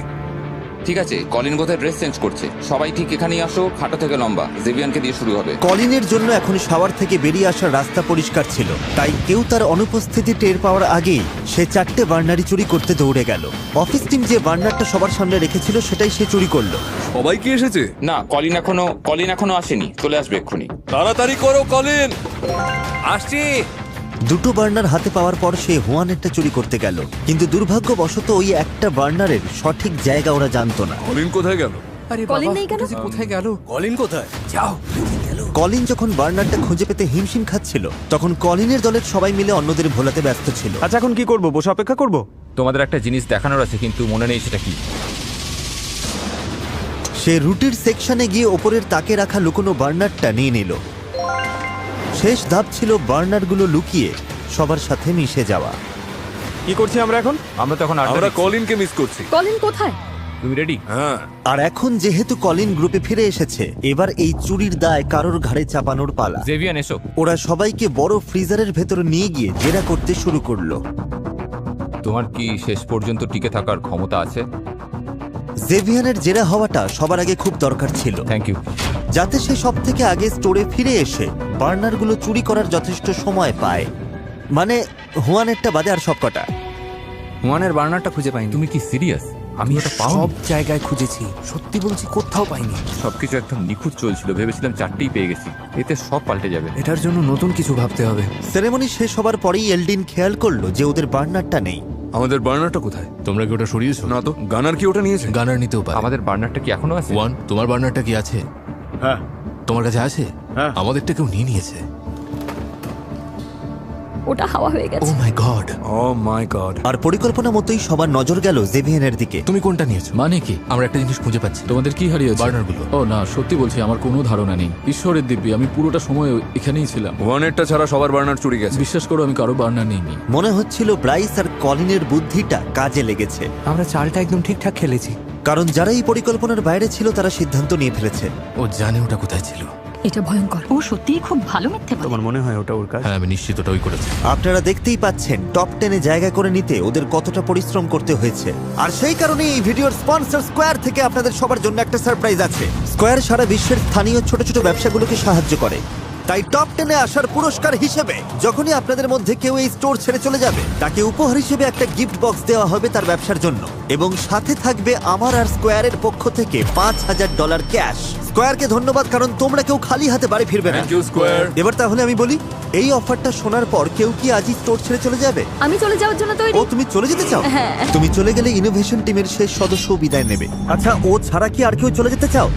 ঠিক আছে, কলিন বোধহয় ড্রেস চেঞ্জ করছে। সবাই ঠিক এখানেই আসো, খাটো থেকে লম্বা। জেভিয়ানকে দিয়ে শুরু হবে। কলিনের জন্য এখন শাওয়ার থেকে বেরিয়ে আসার রাস্তা পরিষ্কার ছিল, তাই কেউ তার অনুপস্থিতি টের পাওয়ার আগেই সে 4টে বার্নারই চুরি করতে দৌড়ে গেল। অফিস টিম যে বার্নারটা সবার সামনে রেখেছিল সেটাই সে চুরি করলো। সবাই কি এসেছে? না, কলিন এখনো আসেনি, চলে আসবে এক্ষুনি। তাড়াতাড়ি করো কলিন। আসছি। দুটো বার্নার হাতে পাওয়ার পর সে হুয়ানেরটা চুরি করতে গেল, কিন্তু দুর্ভাগ্যবশত ওই একটা বার্নারের সঠিক জায়গা ওরা জানতো না। কলিন কোথায় গেল? কলিন নেই কেন? কোথায় গেল? কলিন কোথায়? যাও। কলিন যখন বার্নারটা খুঁজে পেতে হিমশিম খাচ্ছিল, তখন কলিনের দলের সবাই মিলে অন্যদের ভোলাতে ব্যস্ত ছিল। আচ্ছা এখন কি করব? বসে অপেক্ষা করব? তোমাদের একটা জিনিস দেখানোর আছে কিন্তু মনে নেই সেটা কি। সে রুটির সেকশনে গিয়ে ওপরের তাকে রাখা লুকোনো বার্নারটা নিয়ে নিল। শেষ ধাপ ছিল বার্নারগুলো লুকিয়ে সবার সাথে মিশে যাওয়া। কি করছি আমরা এখন? আমরা তখন আমরা কলিনকে মিস করছি। কলিন কোথায়? তুমি রেডি? হ্যাঁ। আর এখন যেহেতু কলিন গ্রুপে ফিরে এসেছে, এবার এই চুরির দায় কারোর ঘাড়ে চাপানোর পালা। জেভিয়ান এসো। ওরা সবাইকে বড় ফ্রিজারের ভেতর নিয়ে গিয়ে জেরা করতে শুরু করলো। তোমার কি শেষ পর্যন্ত টিকে থাকার ক্ষমতা আছে? জেভিয়ানের জেরা হওয়াটা সবার আগে খুব দরকার ছিল, থ্যাংক ইউ। যাতে সে সব থেকে আগে স্টোরে ফিরে এসে বার্নারগুলো চুরি করার যথেষ্ট সময় পায়। মানে হুয়ানেরটা বাদে আর সবকটা। হুয়ানের বার্নারটা খুঁজে পাইনি। তুমি কি সিরিয়াস? আমি ওটা পাও সব জায়গায় খুঁজেছি, সত্যি বলছি কোথাও পাইনি। সবকিছু একদম নিখুঁত চলছিল, ভেবেছিলাম 4টেই পেয়ে গেছি। এতে সব পাল্টে যাবে। এটার জন্য নতুন কিছু ভাবতে হবে। সেরেমনি শেষ হবার পরেই এলডিন খেয়াল করলো যে ওদের বার্নারটা নেই। আমাদের বার্নারটা কোথায়? তোমরা কি ওটা সরিয়েছো? না তো। গানার কি ওটা নিয়েছে? গানার নিতেও পারে। আমাদের বার্নারটা কি এখনো আছে? ওয়ান, তোমার বার্নারটা কি আছে? হ্যাঁ। তোমার কাছে আছে? হ্যাঁ। আমাদেরটা কেউ নিয়ে নিয়েছে। ওটা হাওয়া হয়ে ও গেছে। মাই গড। ও মাই গড। আর পরিকল্পনা মতোই সবার নজর গেল জেভিয়ানের দিকে। তুমি কোনটা নিয়েছো? মানে কি? আমরা একটা জিনিস খুঁজে পাচ্ছি। তোমাদের কি হারিয়েছে? বার্নারগুলো। ও না, সত্যি বলছি আমার কোনো ধারণা নেই। ঈশ্বরের দিব্যি, আমি পুরোটা সময় এখানেই ছিলাম। ওয়ানেরটা ছাড়া সবার বার্নার চুরি গেছে। বিশ্বাস করো আমি কারো বার্নার নিইনি। মনে হচ্ছিল ব্রাইস আর কলিনের বুদ্ধিটা কাজে লেগেছে, আমরা চালটা একদম ঠিকঠাক খেলেছি। কারণ যারা এই পরিকল্পনার বাইরে ছিল তারা সিদ্ধান্ত নিয়ে ফেলেছে। ও জানে ওটা কোথায় ছিল। এটা ভয়ঙ্কর। ও সত্যিই খুব ভালো মিথ্যে বলে। তোমার মনে হয় ওটা ওর কাজ? হ্যাঁ আমি নিশ্চিত ওটা ওই করেছে। আপনারা দেখতেই পাচ্ছেন টপ 10-এ জায়গা করে নিতে ওদের কতটা পরিশ্রম করতে হয়েছে। আর সেই কারণে এই ভিডিওর স্পন্সর স্কোয়ার থেকে আপনাদের সবার জন্য একটা সারপ্রাইজ আছে। স্কোয়ার সারা বিশ্বের স্থানীয় ছোট ছোট ব্যবসাগুলোকে সাহায্য করে। তাই টপ 10-এ আসার পুরস্কার হিসেবে যখনই আপনাদের মধ্যে কেউ এই স্টোর ছেড়ে চলে যাবে, তাকে উপহার হিসেবে একটা গিফট বক্স দেওয়া হবে তার ব্যবসার জন্য, এবং সাথে থাকবে আমার আর স্কোয়ারের পক্ষ থেকে $5,000 ক্যাশ। স্কোয়ারকে ধন্যবাদ, কারণ তোমরা কেউ খালি হাতে বাড়ি ফিরবে না। Thank you square. এবার তাহলে আমি বলি, এই অফারটা শোনার পর কেউ কি আজই স্টোর ছেড়ে চলে যাবে? আমি চলে যাওয়ার জন্য তৈরি। ও তুমি চলে যেতে চাও? হ্যাঁ। তুমি চলে গেলে ইনোভেশন টিমের শেষ সদস্য বিদায় নেবে। আচ্ছা, ও ছাড়া কি আর কেউ চলে যেতে চাও?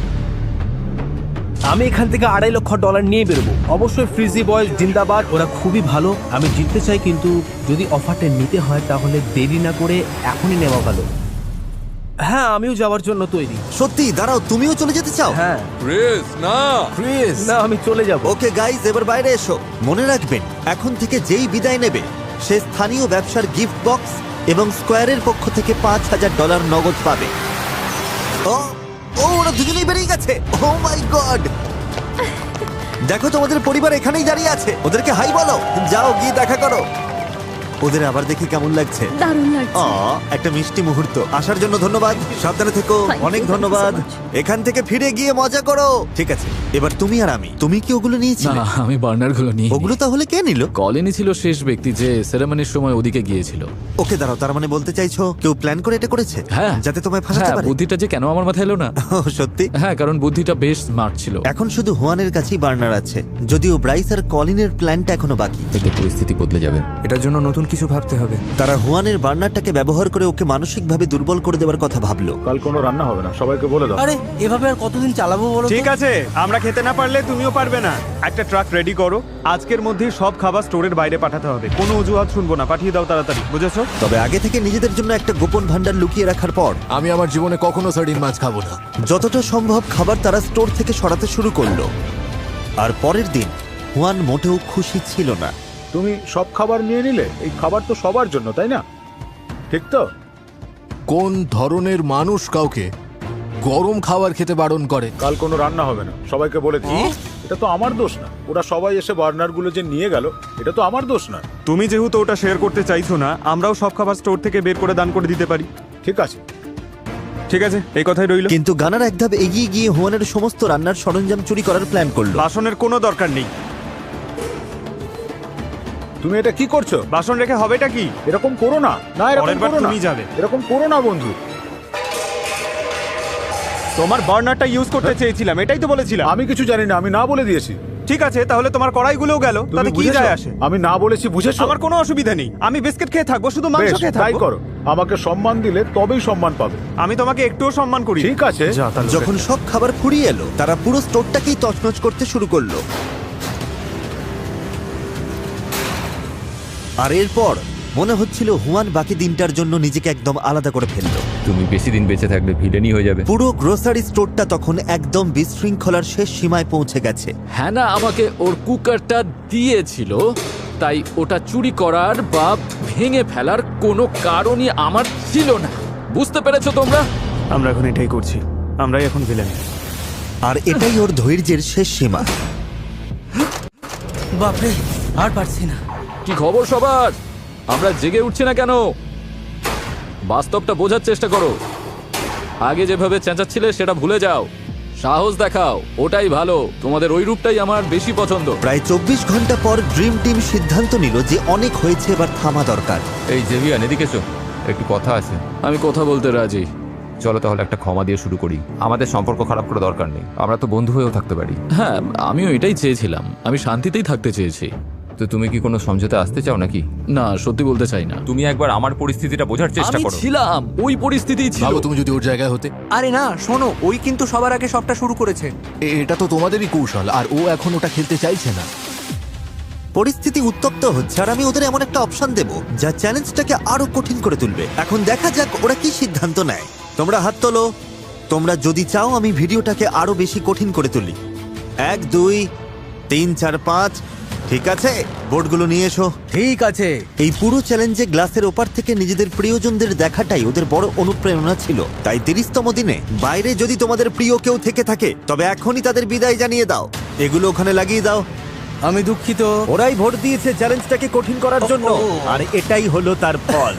আমি এখান থেকে $2.5 লক্ষ নিয়ে বেরোবো। অবশ্যই ফ্রিজি বয়েজ জিন্দাবাদ, ওরা খুবই ভালো। আমি জিততে চাই, কিন্তু যদি অফারটা নিতে হয় তাহলে দেরি না করে এখনই নেওয়া ভালো। হ্যাঁ, আমিও যাওয়ার জন্য তৈরি। সত্যি? দাঁড়াও, তুমিও চলে যেতে চাও? হ্যাঁ। ক্রিস না। ক্রিস না, আমি চলে যাব। ওকে গাইজ, এবার বাইরে এসো। মনে রাখবেন, এখন থেকে যেই বিদায় নেবে সে স্থানীয় ব্যবসার গিফট বক্স এবং স্কোয়ারের পক্ষ থেকে $5,000 নগদ পাবে। ও ও ওরা দুজনেই বেরিয়ে গেছে। ও মাই গড! দেখো, তোমাদের পরিবার এখানেই দাঁড়িয়ে আছে। ওদেরকে হাই বলো। যাও গিয়ে দেখা করো। ওদের আবার দেখে কেমন লাগছে? দারুণ লাগছে। একটা মিষ্টি মুহূর্ত। আসার জন্য ধন্যবাদ, সাবধানে থেকো। Thank you, অনেক thank you ধন্যবাদ। so much. এখান থেকে ফিরে গিয়ে মজা করো। ঠিক আছে, এবার তুমি আর আমি। তুমি কি ওগুলো নিয়েছিলে? না, আমি বার্নারগুলো নিয়ে ওগুলো তাহলে কে নিল? কলিনই ছিল শেষ ব্যক্তি যে সেরেমনির সময় ওদিকে গিয়েছিল। ওকে দাঁড়াও, তার মানে বলতে চাইছো কেউ প্ল্যান করে এটা করেছে? হ্যাঁ, যাতে তোমায় ফাঁসাতে হ্যাঁ, পারে। বুদ্ধিটা যে কেন আমার মাথায় এলো না। ও সত্যি? হ্যাঁ, কারণ বুদ্ধিটা বেশ স্মার্ট ছিল। এখন শুধু হুয়ানের কাছেই বার্নার আছে, যদিও ব্রাইস আর কলিনের প্ল্যানটা এখনো বাকি। এতে পরিস্থিতি বদলে যাবে। এটার জন্য নতুন কিছু ভাবতে হবে। তারা হুয়ানের বার্নারটাকে ব্যবহার করে ওকে মানসিকভাবে দুর্বল করে দেওয়ার কথা ভাবলো। কাল কোনো রান্না হবে না, সবাইকে বলে দাও। আরে এভাবে আর কতদিন চালাবো বলো তো? ঠিক আছে, আমরা খেতে না পারলে তুমিও পারবে না। একটা ট্রাক রেডি করো, আজকের মধ্যেই সব খাবার স্টোরের বাইরে পাঠাতে হবে। কোনো অজুহাত শুনবো না, পাঠিয়ে দাও তাড়াতাড়ি, বুঝেছো? তবে আগে থেকে নিজেদের জন্য একটা গোপন ভান্ডার লুকিয়ে রাখার পর আমি আমার জীবনে কখনো সার্ডিন মাছ খাবো না। যতটা সম্ভব খাবার তারা স্টোর থেকে সরাতে শুরু করলো। আর পরের দিন হুয়ান মোটেও খুশি ছিল না। তুমি সব খাবার নিয়ে নিলে? এই খাবার তো সবার জন্য, তাই না? ঠিক তো? কোন ধরনের মানুষ কাউকে গরম খাবার খেতে বারণ করে? কাল কোনো রান্না হবে না, সবাইকে বলে দিই। এটা তো আমার দোষ না। ওরা সবাই এসে বার্নার গুলো যে নিয়ে গেল, এটা তো আমার দোষ না। তুমি যেহেতু ওটা শেয়ার করতে চাইছো না, আমরাও সব খাবার স্টোর থেকে বের করে দান করে দিতে পারি। ঠিক আছে, ঠিক আছে, এই কথাই রইল। কিন্তু গানার এক ধাপ এগিয়ে গিয়ে হুয়ানের সমস্ত রান্নার সরঞ্জাম চুরি করার প্ল্যান করলো। বাসনের কোনো দরকার নেই। তুমি এটা কি করছো? বাসন রেখে হবেটা কি? এরকম করো না। না, এরকম পরের বার করো না। তুমি যাবে। এরকম করো না বন্ধু। তোমার বার্নারটা ইউজ করতে চেয়েছিলাম, এটাই তো বলেছিলাম। আমি কিছু জানি না, আমি না বলে দিয়েছি। ঠিক আছে, তাহলে তোমার কড়াইগুলোও গেল, তুমি তাতে কি বুঝেছো? যায় আসে? আমি না বলেছি, বুঝেছো? আমার কোনো অসুবিধা নেই, আমি বিস্কিট খেয়ে থাকবো, শুধু মাংস বেশ, খেয়ে তাই থাকবো। করো। আমাকে সম্মান দিলে তবেই সম্মান পাবে। আমি তোমাকে একটুও সম্মান করি। ঠিক আছে। যা, তাহলে যখন সব খাবার ফুরিয়ে এলো তারা পুরো স্টোরটাকেই তছনছ করতে শুরু করলো। আর এরপর মনে হচ্ছিল হুয়ান বাকি দিনটার জন্য নিজেকে একদম আলাদা করে ফেললো। তুমি বেশি দিন বেঁচে থাকলে ভিলেনই হয়ে যাবে। পুরো গ্রোসারি স্টোরটা তখন একদম বিশৃঙ্খলার শেষ সীমায় পৌঁছে গেছে। হ্যানা আমাকে ওর কুকারটা দিয়েছিল, তাই ওটা চুরি করার বা ভেঙে ফেলার কোনো কারণই আমার ছিল না। বুঝতে পেরেছো তোমরা? আমরা এখন এটাই করছি, আমরাই এখন ভিলেন। আর এটাই ওর ধৈর্যের শেষ সীমা। বাপরে, আর পারছি না। কি খবর সবার? আমরা জেগে উঠছি না কেন? বাস্তবটা বোঝার চেষ্টা করো। আগে যেভাবে চেঁচাচ্ছিলে সেটা ভুলে যাও, সাহস দেখাও, ওটাই ভালো। তোমাদের ওই রূপটাই আমার বেশি পছন্দ। প্রায় 24 ঘন্টা পর ড্রিম টিম সিদ্ধান্ত নিল যে অনেক হয়েছে, এবার থামা দরকার। এই জেভিয়ান, এদিকে এসো, একটু কথা আছে। আমি কথা বলতে রাজি। চলো তাহলে একটা ক্ষমা দিয়ে শুরু করি। আমাদের সম্পর্ক খারাপ করা দরকার নেই, আমরা তো বন্ধু হয়েও থাকতে পারি। হ্যাঁ, আমিও এটাই চেয়েছিলাম। আমি শান্তিতেই থাকতে চেয়েছি। তো তুমি কি কোনো সমঝোতা আসতে চাও নাকি? না, সত্যি বলতে চাই না। তুমি একবার আমার পরিস্থিতিটা বোঝার চেষ্টা আমি করো। ছিলাম ওই পরিস্থিতিই ছিল। ভাবো তুমি যদি ওর জায়গায় হতে। আরে না, শোনো, ওই কিন্তু সবার আগে সবটা শুরু করেছে। এটা তো তোমাদেরই কৌশল, আর ও এখন ওটা খেলতে চাইছে না। পরিস্থিতি উত্তপ্ত হচ্ছে আর আমি ওদের এমন একটা অপশন দেব যা চ্যালেঞ্জটাকে আরো কঠিন করে তুলবে। এখন দেখা যাক ওরা কি সিদ্ধান্ত নেয়। তোমরা হাত তোলো, তোমরা যদি চাও আমি ভিডিওটাকে আরো বেশি কঠিন করে তুলি। 1 2 3 4 5। ঠিক আছে, বোর্ডগুলো নিয়ে এসো। ঠিক আছে। এই পুরো চ্যালেঞ্জে গ্লাসের ওপার থেকে নিজেদের প্রিয়জনদের দেখাটাই ওদের বড় অনুপ্রেরণা ছিল। তাই 30তম দিনে বাইরে যদি তোমাদের প্রিয় কেউ থেকে থাকে তবে এখনই তাদের বিদায় জানিয়ে দাও। এগুলো ওখানে লাগিয়ে দাও। আমি দুঃখিত। ওরাই ভোট দিয়েছে চ্যালেঞ্জটাকে কঠিন করার জন্য, আর এটাই হলো তার ফল।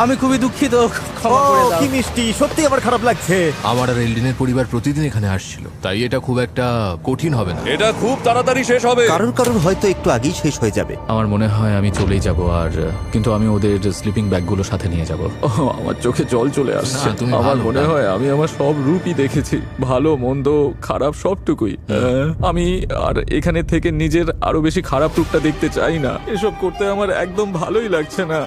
আমি খুবই দুঃখিত, ক্ষমা করে দাও। কি মিষ্টি, সত্যি আমার খারাপ লাগছে। আমার আর এলডিনের পরিবার প্রতিদিন এখানে আসছিল, তাই এটা খুব একটা কঠিন হবে না। এটা খুব তাড়াতাড়ি শেষ হবে। কারোর হয়তো একটু আগেই শেষ হয়ে যাবে। আমার মনে হয় আমি চলেই যাব, আর কিন্তু আমি ওদের স্লিপিং ব্যাগগুলো সাথে নিয়ে যাব। আমার চোখে জল চলে আসছে। না, তুমি আমার ভালো মনে না। হয় আমি আমার সব রূপই দেখেছি, ভালো মন্দ খারাপ সবটুকুই। আমি আর এখানে থেকে নিজের আরো বেশি খারাপ রূপটা দেখতে চাই না। এসব করতে আমার একদম ভালোই লাগছে না।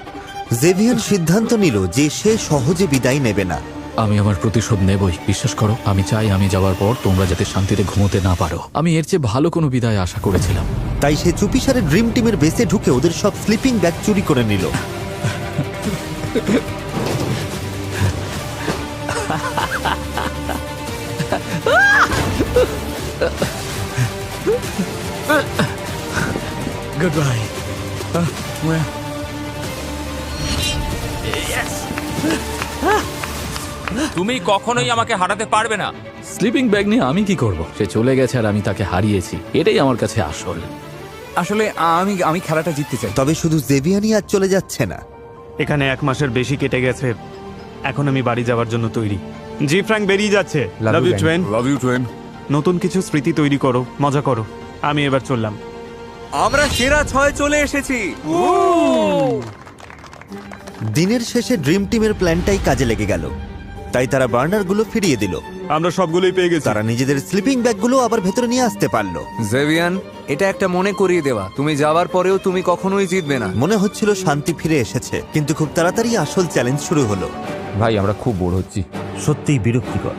জেভিয়ান সিদ্ধান্ত নিল যে সে সহজে বিদায় নেবে না। আমি আমার প্রতিশোধ নেবই, বিশ্বাস করো। আমি চাই আমি যাওয়ার পর তোমরা যাতে শান্তিতে ঘুমোতে না পারো। আমি এর চেয়ে ভালো কোনো বিদায় আশা করেছিলাম। তাই সে চুপিসারে ড্রিম টিমের বেসে ঢুকে ওদের সব স্লিপিং ব্যাগ চুরি করে নিল। Good bye. তুমি কখনোই আমাকে হারাতে পারবে না। স্লিপিং ব্যাগ নিয়ে আমি কি করব? সে চলে গেছে আর আমি তাকে হারিয়েছি, এটাই আমার কাছে আসল। আসলে আমি খেলাটা জিততে চাই। তবে শুধু জেভিয়ানই আজ চলে যাচ্ছে না। এখানে 1 মাসের বেশি কেটে গেছে, এখন আমি বাড়ি যাওয়ার জন্য তৈরি। জি ফ্র্যাঙ্ক বেরিয়ে যাচ্ছে। লাভ ইউ টুয়েন। লাভ ইউ টুয়েন। নতুন কিছু স্মৃতি তৈরি করো, মজা করো। আমি এবার চললাম। আমরা সেরা 6 চলে এসেছি। দিনের শেষে ড্রিম টিমের প্ল্যানটাই কাজে লেগে গেল। তাই তারা বার্নারগুলো ফিরিয়ে দিল। আমরা সবগুলোই পেয়ে গেছি। তারা নিজেদের স্লিপিং ব্যাগগুলো আবার ভেতরে নিয়ে আসতে পারলো। জেভিয়ান, এটা একটা মনে করিয়ে দেওয়া, তুমি যাওয়ার পরেও তুমি কখনোই জিতবে না। মনে হচ্ছিল শান্তি ফিরে এসেছে, কিন্তু খুব তাড়াতাড়ি আসল চ্যালেঞ্জ শুরু হলো। ভাই, আমরা খুব বোর হচ্ছি। সত্যিই বিরক্তিকর।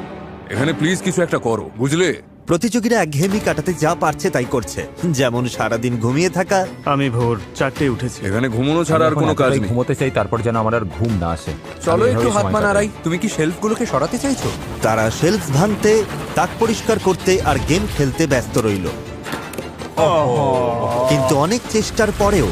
এখানে প্লিজ কিছু একটা করো, বুঝলে? প্রতিযোগীরা একঘেয়েমি কাটাতে যা পারছে তাই করছে, যেমন সারাদিন ঘুমিয়ে থাকা। আমি ভোর 4টে উঠেছি। এখানে ঘুমানো ছাড়া আর কোনো কাজ নেই। ঘুমোতে চাই, তারপর যেন আমার আর ঘুম না আসে। চলো আমি একটু এভাবেই হাত সময় পা কাটাই। নাড়াই। তুমি কি শেলফগুলোকে সরাতে চাইছো? তারা শেলফ ভাঙতে, তাক পরিষ্কার করতে আর গেম খেলতে ব্যস্ত রইল। কিন্তু অনেক চেষ্টার পরেও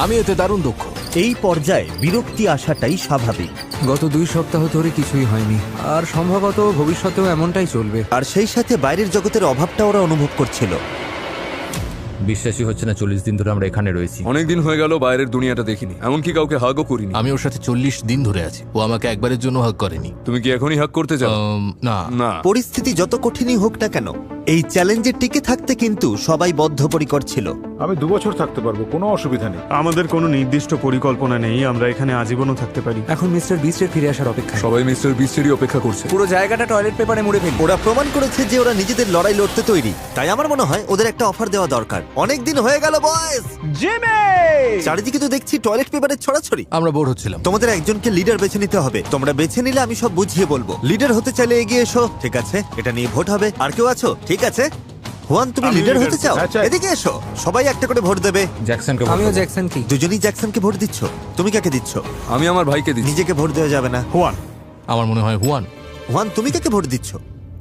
আমি এতে দারুণ দক্ষ। এই পর্যায়ে বিরক্তি আসাটাই স্বাভাবিক। গত 2 সপ্তাহ ধরে কিছুই হয়নি, আর সম্ভবত ভবিষ্যতেও এমনটাই চলবে। আর সেই সাথে বাইরের জগতের অভাবটা ওরা অনুভব করছিল। বিশ্বাসই হচ্ছে না 40 দিন ধরে আমরা এখানে রয়েছি। অনেকদিন হয়ে গেল বাইরের দুনিয়াটা দেখিনি, এমনকি কাউকে হাগও করিনি। আমি ওর সাথে 40 দিন ধরে আছি, ও আমাকে একবারের জন্য হাগ করেনি। তুমি কি এখনই হাগ করতে চাও? না না। পরিস্থিতি যত কঠিনই হোক না কেন, এই চ্যালেঞ্জে টিকে থাকতে কিন্তু সবাই বদ্ধপরিকর ছিল। আমি 2 বছর থাকতে পারবো, কোনো অসুবিধা নেই। আমাদের কোনো নির্দিষ্ট পরিকল্পনা নেই, আমরা এখানে আজীবনও থাকতে পারি। এখন মিস্টার বিস্টের ফিরে আসার অপেক্ষা। সবাই মিস্টার বিস্টেরই অপেক্ষা করছে। পুরো জায়গাটা টয়লেট পেপারে মুড়ে ফেলি। ওরা প্রমাণ করেছে যে ওরা নিজেদের লড়াই লড়তে তৈরি, তাই আমার মনে হয় ওদের একটা অফার দেওয়া দরকার। অনেক দিন হয়ে গেল বয়েজ। জিমি! চারিদিকে তো দেখছি টয়লেট পেপারের ছড়াছড়ি। আমরা বোর হচ্ছিলাম। তোমাদের একজনকে লিডার বেছে নিতে হবে। তোমরা বেছে নিলে আমি সব বুঝিয়ে বলবো। লিডার হতে চাইলে এগিয়ে এসো। ঠিক আছে, এটা নিয়ে ভোট হবে। আর কেউ আছো? ঠিক আছে, হুয়ান তুমি আমি লিডার leader হতে চাও? হতে চাই। এদিকে এসো, সবাই একটা করে ভোট দেবে। জ্যাকসনকে আমিও জ্যাকসনকে। দুজনেই জ্যাকসনকে ভোট দিচ্ছ। তুমি কাকে দিচ্ছ? আমি আমার ভাইকে দিচ্ছি। নিজেকে ভোট দেওয়া যাবে না। হুয়ান। আমার মনে হয় হুয়ান। হুয়ান তুমি কাকে ভোট দিচ্ছ?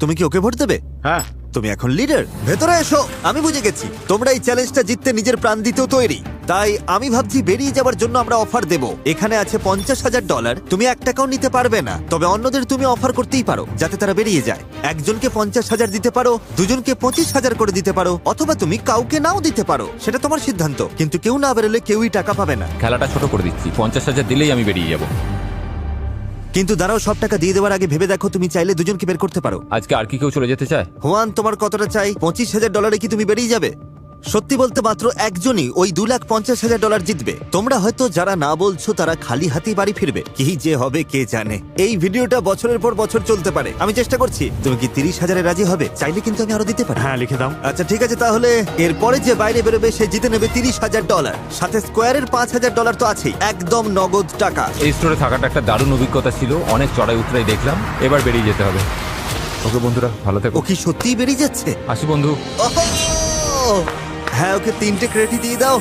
তুমি কি ওকে ভোট দেবে? হ্যাঁ। তুমি এখন লিডার। ভেতরে এসো, আমি বুঝে গেছি তোমরা এই চ্যালেঞ্জটা জিততে নিজের প্রাণ দিতেও তৈরি। তাই আমি ভাবছি বেরিয়ে যাবার জন্য আমরা অফার দেব। এখানে আছে $50,000। তুমি 1 টাকাও নিতে পারবে না, তবে অন্যদের তুমি অফার করতেই পারো যাতে তারা বেরিয়ে যায়। একজনকে 50,000 দিতে পারো, দুজনকে 25,000 করে দিতে পারো, অথবা তুমি কাউকে নাও দিতে পারো, সেটা তোমার সিদ্ধান্ত। কিন্তু কেউ না বেরোলে কেউই টাকা পাবে না। খেলাটা ছোট করে দিচ্ছি, 50,000 দিলেই আমি বেরিয়ে যাব। কিন্তু দাঁড়াও, সব টাকা দিয়ে দেওয়ার আগে ভেবে দেখো, তুমি চাইলে দুজনকে বের করতে পারো। আজকে আর কি কেউ চলে যেতে চায়? হুয়ান তোমার কতটা চাই? $25,000 কি তুমি বেরিয়ে যাবে? সত্যি বলতে মাত্র একজনই ওই $2,50,000 জিতবে। তোমরা হয়তো যারা না বলছো তারা খালি হাতেই বাড়ি ফিরবে। কি যে হবে কে জানে। এই ভিডিওটা বছরের পর বছর চলতে পারে। আমি চেষ্টা করছি। তুমি কি 30,000-এ রাজি হবে? চাইলে কিন্তু আমি আরো দিতে পারি। হ্যাঁ, লিখে দাও। আচ্ছা ঠিক আছে, তাহলে এরপরে যে বাইরে বেরোবে সে জিতে নেবে $30,000। সাথে স্কোয়ারের $5,000 তো আছেই, একদম নগদ টাকা। এই স্টোরে থাকাটা একটা দারুণ অভিজ্ঞতা ছিল, অনেক চড়াই উতরাই দেখলাম। এবার বেরিয়ে যেতে হবে। ওকে বন্ধুরা, ভালো থেকো। ও কি সত্যিই বেরিয়ে যাচ্ছে? আসি বন্ধু। ওহো! হ্যাঁ, ওকে 3টে ক্রেডিট দিয়ে দাও।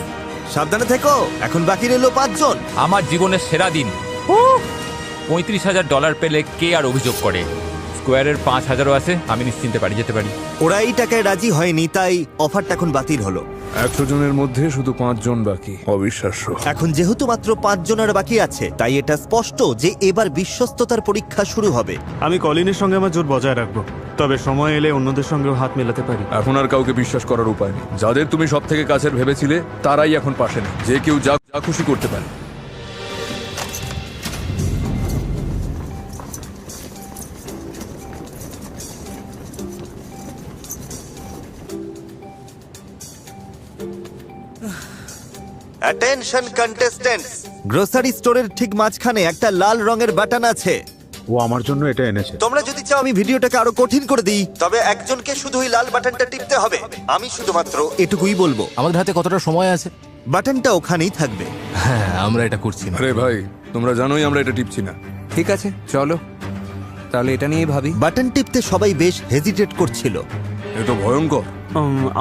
সাবধানে থেকো। এখন বাকি রইল 5 জন। আমার জীবনের সেরা দিন। $35,000 পেলে কে আর অভিযোগ করে? স্কোয়ারের 5,000ও আছে, আমি নিশ্চিন্তে বাড়ি যেতে পারি। ওরা এই টাকায় রাজি হয়নি, তাই অফারটা এখন বাতিল হলো। 100 জনের মধ্যে শুধু 5 জন বাকি। অবিশ্বাস্য। এখন যেহেতু মাত্র 5 জনের বাকি আছে, তাই এটা স্পষ্ট যে এবার বিশ্বস্ততার পরীক্ষা শুরু হবে। আমি কলিনের সঙ্গে আমার জোর বজায় রাখবো, তবে সময় এলে অন্যদের সঙ্গেও হাত মেলাতে পারি। এখন আর কাউকে বিশ্বাস করার উপায় নেই। যাদের তুমি সব থেকে কাছের ভেবেছিলে তারাই এখন পাশে নেই। যে কেউ যা খুশি করতে পারে। অ্যাটেনশন কন্টেস্ট্যান্টস, গ্রোসারি স্টোরের ঠিক মাঝখানে একটা লাল রঙের বাটন আছে। ও আমার জন্য এটা এনেছে। তোমরা যদি চাও আমি ভিডিওটাকে আরো কঠিন করে দিই, তবে একজনকে শুধু ওই লাল বাটনটা টিপতে হবে। আমি শুধুমাত্র এটুকুই বলবো। আমাদের হাতে কতটা সময় আছে? বাটনটা ওখানেই থাকবে। হ্যাঁ, আমরা এটা করছি না। আরে ভাই, তোমরা জানোই আমরা এটা টিপছি না। ঠিক আছে, চলো তাহলে এটা নিয়ে ভাবি। বাটন টিপতে সবাই বেশ হেজিটেট করছিল। এটা ভয়ঙ্কর।